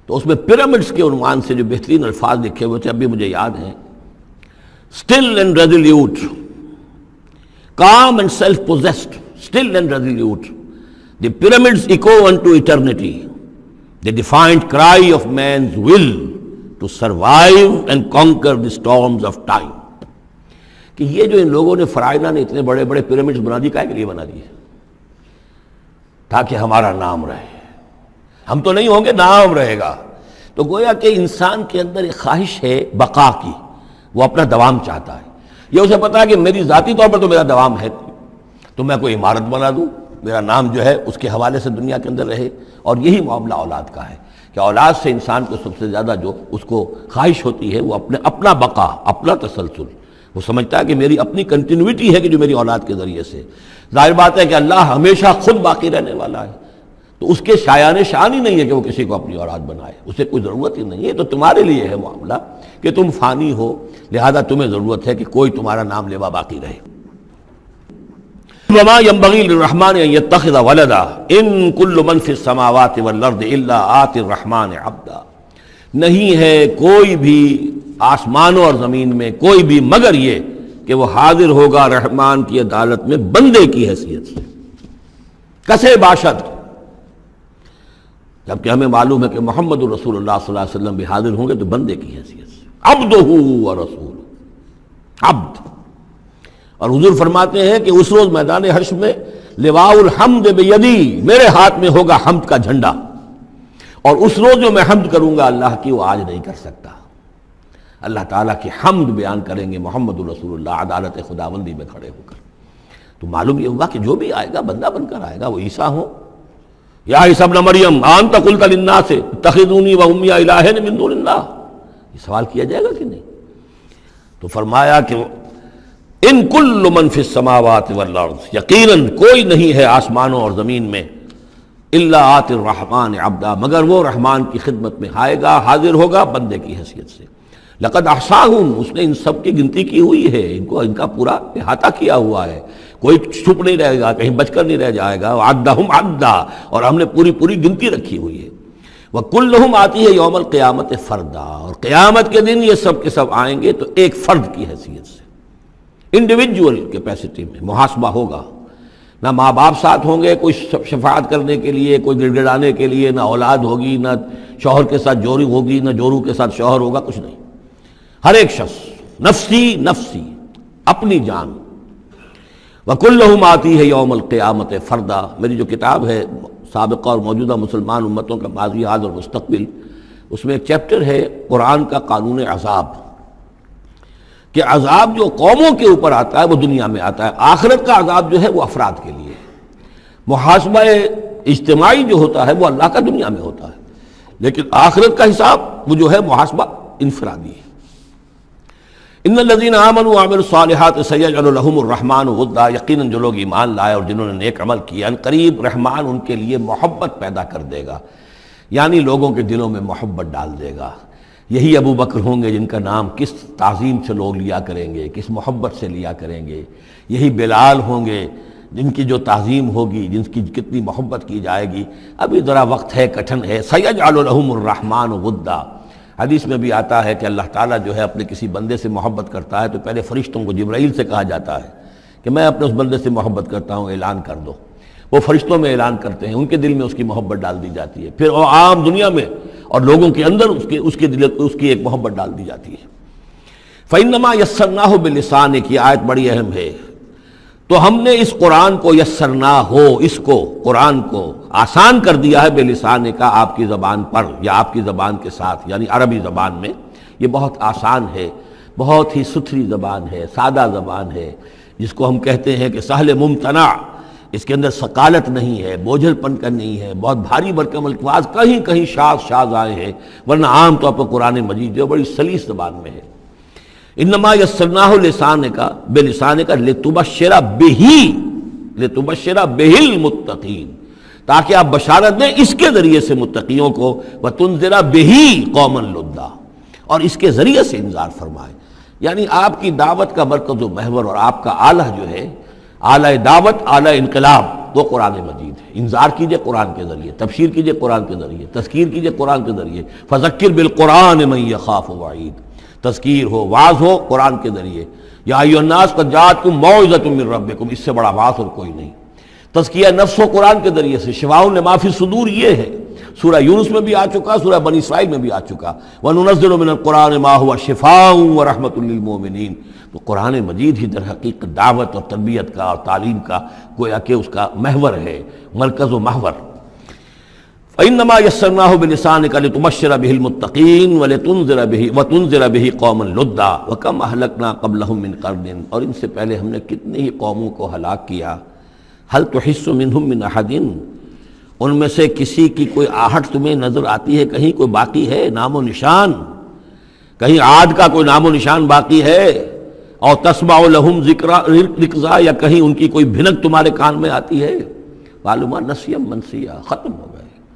تو اس میں پیرامڈس کے عنوان سے جو بہترین الفاظ لکھے ہوئے تھے ابھی مجھے یاد ہیں. Still and resolute, calm and self-possessed, still and resolute, the pyramids echo unto eternity, the defiant cry of man's will to survive and conquer the storms of time. کہ یہ جو ان لوگوں نے فرائضہ نے اتنے بڑے بڑے پیرامڈز بنا دی, کائے کے لیے بنا دیے؟ تاکہ ہمارا نام رہے. ہم تو نہیں ہوں گے, نام رہے گا. تو گویا کہ انسان کے اندر ایک خواہش ہے بقا کی, وہ اپنا دوام چاہتا ہے. یہ اسے پتا ہے کہ میری ذاتی طور پر تو میرا دوام ہے, تو میں کوئی عمارت بنا دوں, میرا نام جو ہے اس کے حوالے سے دنیا کے اندر رہے. اور یہی معاملہ اولاد کا ہے کہ اولاد سے انسان کو سب سے زیادہ جو اس کو خواہش ہوتی ہے وہ اپنا بقا, اپنا تسلسل. وہ سمجھتا ہے کہ میری اپنی کنٹینیوٹی ہے کہ جو میری اولاد کے ذریعے سے. ظاہر بات ہے کہ اللہ ہمیشہ خود باقی رہنے والا ہے, تو اس کے شایان شان ہی نہیں ہے کہ وہ کسی کو اپنی اولاد بنائے. اسے کوئی ضرورت ہی نہیں ہے. تو تمہارے لیے ہے معاملہ کہ تم فانی ہو, لہذا تمہیں ضرورت ہے کہ کوئی تمہارا نام لیوا باقی رہے. وما ينبغي للرحمن ان يتخذ ولدا ان كل من في السماوات والارض الا آتي الرحمن عبدا. نہیں ہے کوئی بھی آسمانوں اور زمین میں کوئی بھی مگر یہ کہ وہ حاضر ہوگا رحمان کی عدالت میں بندے کی حیثیت سے. کسے باشد, جبکہ ہمیں معلوم ہے کہ محمد رسول اللہ صلی اللہ علیہ وسلم بھی حاضر ہوں گے تو بندے کی حیثیت سے. عبدہ و رسول, عبد. اور حضور فرماتے ہیں کہ اس روز میدان حشر میں لواء الحمد بیدی, میرے ہاتھ میں ہوگا حمد کا جھنڈا, اور اس روز جو میں حمد کروں گا اللہ کی وہ آج نہیں کر سکتا. اللہ تعالیٰ کی حمد بیان کریں گے محمد رسول اللہ عدالت خداوندی میں کھڑے ہو کر. تو معلوم یہ ہوا کہ جو بھی آئے گا بندہ بن کر آئے گا. وہ عیسیٰ ہوں یا عیسیٰ ابن مریم انت قلت للناس اتخذونی وامی الہین من دون اللہ, یہ سوال کیا جائے گا کہ نہیں؟ تو فرمایا کہ ان کل من فی السماوات والارض, یقیناً کوئی نہیں ہے آسمانوں اور زمین میں, الا آتی الرحمن عبدا, مگر وہ رحمان کی خدمت میں آئے گا, حاضر ہوگا بندے کی حیثیت سے. لقد احصاہم, اس نے ان سب کی گنتی کی ہوئی ہے, ان کا پورا احاطہ کیا ہوا ہے, کوئی چھپ نہیں رہے گا, کہیں بچ کر نہیں رہ جائے گا. وعدہم عدا, اور ہم نے پوری گنتی رکھی ہوئی ہے. وکلہم آتی ہے یوم القیامت فردا, اور قیامت کے دن یہ سب کے سب آئیں گے تو ایک فرد کی حیثیت سے, انڈیویجول کیپیسٹی میں محاسبہ ہوگا. نہ ماں باپ ساتھ ہوں گے کوئی شفاعت کرنے کے لیے, کوئی گڑ گڑانے کے لیے, نہ اولاد ہوگی, نہ شوہر کے ساتھ جوری ہوگی, نہ جورو کے ساتھ شوہر ہوگا, کچھ نہیں. ہر ایک شخص نفسی نفسی, اپنی جان. وَكُلُّهُمْ آتی ہے یوم القیامت فردا. میری جو کتاب ہے سابقہ اور موجودہ مسلمان امتوں کا ماضی, حال اور مستقبل, اس میں ایک چیپٹر ہے قرآن کا قانون عذاب, کہ عذاب جو قوموں کے اوپر آتا ہے وہ دنیا میں آتا ہے, آخرت کا عذاب جو ہے وہ افراد کے لیے. محاسبہ اجتماعی جو ہوتا ہے وہ اللہ کا دنیا میں ہوتا ہے, لیکن آخرت کا حساب وہ جو ہے محاسبہ انفرادی ہے. ان الذین آمنوا وعملوا الصالحات سیجعل لهم الرحمن ودا, یقیناً جو لوگ ایمان لائے اور جنہوں نے نیک عمل کیا, ان قریب رحمان ان کے لیے محبت پیدا کر دے گا, یعنی لوگوں کے دلوں میں محبت ڈال دے گا. یہی ابو بکر ہوں گے جن کا نام کس تعظیم سے لوگ لیا کریں گے, کس محبت سے لیا کریں گے. یہی بلال ہوں گے جن کی جو تعظیم ہوگی, جن کی کتنی محبت کی جائے گی. ابھی ذرا وقت ہے, کٹھن ہے. سیجعل لهم الرحمن ودا, حدیث میں بھی آتا ہے کہ اللہ تعالیٰ جو ہے اپنے کسی بندے سے محبت کرتا ہے تو پہلے فرشتوں کو, جبرائیل سے کہا جاتا ہے کہ میں اپنے اس بندے سے محبت کرتا ہوں, اعلان کر دو. وہ فرشتوں میں اعلان کرتے ہیں, ان کے دل میں اس کی محبت ڈال دی جاتی ہے. پھر وہ عام دنیا میں اور لوگوں کے اندر اس کی ایک محبت ڈال دی جاتی ہے. فَإِنَّمَا يَسَّرْنَاهُ بِلِسَانِكَ, یہ آیت بڑی اہم ہے. تو ہم نے اس قرآن کو یسرنا ہو, اس کو قرآن کو آسان کر دیا ہے بلسان کا, آپ کی زبان پر یا آپ کی زبان کے ساتھ, یعنی عربی زبان میں. یہ بہت آسان ہے بہت ہی ستھری زبان ہے، سادہ زبان ہے، جس کو ہم کہتے ہیں کہ سہل ممتنع، اس کے اندر ثقالت نہیں ہے، بوجھل پن کا نہیں ہے، بہت بھاری بھرکم الفاظ کہیں کہیں شاذ آئے ہیں، ورنہ عام طور پر قرآن مجید جو بڑی سلیس زبان میں ہے۔ انما یسرناہ لسانک بلسانک لتبشر بہ المتقین، تاکہ آپ بشارت دیں اس کے ذریعے سے متقیوں کو، وتنذر بہ قوما لدا، اور اس کے ذریعے سے انذار فرمائے۔ یعنی آپ کی دعوت کا مرکز و محور اور آپ کا آلہ جو ہے، آلہ دعوت، آلہ انقلاب، وہ قرآن مجید ہے۔ انذار کیجئے قرآن کے ذریعے، تبشیر کیجئے قرآن کے ذریعے، تذکیر کیجئے قرآن کے ذریعے، فذکر بالقرآن من یخاف وعید، تذکیر ہو، وعظ ہو قرآن کے ذریعے۔ یا ایھا الناس قد جاءتکم موعظۃ من ربکم، اس سے بڑا وعظ اور کوئی نہیں۔ تزکیہ نفس و قرآن کے ذریعے سے، شفاء لما فی الصدور یہ ہے، سورہ یونس میں بھی آ چکا، سورہ بنی اسرائیل میں بھی آ چکا، وَنُنَزِّلُ مِنَ الْقُرْآنِ مَا هُوَ شِفَاءٌ وَرَحْمَةٌ لِّلْمُؤْمِنِينَ۔ تو قرآن مجید ہی در حقیقت دعوت اور تربیت کا اور تعلیم کا گویا کہ اس کا محور ہے، مرکز و محور۔ فَإِنَّمَا يَسَّرْنَاهُ بِلِسَانِكَ لِتُبَشِّرَ بِهِ الْمُتَّقِينَ وَتُنذِرَ بِهِ قَوْمًا لُدًّا وَكَمْ أَهْلَكْنَا قَبْلَهُم مِّن قَرْنٍ، اور ان سے پہلے ہم نے کتنی ہی قوموں کو ہلاک کیا۔ هل تحس منهم من احد، ان میں سے کسی کی کوئی آہٹ تمہیں نظر آتی ہے؟ کہیں کوئی باقی ہے نام و نشان؟ کہیں عاد کا کوئی نام و نشان باقی ہے؟ اور تسمع لهم رکزا، یا کہیں ان کی کوئی بھنک تمہارے کان میں آتی ہے؟ معلومات نسیم منسیہ، ختم ہو گئے۔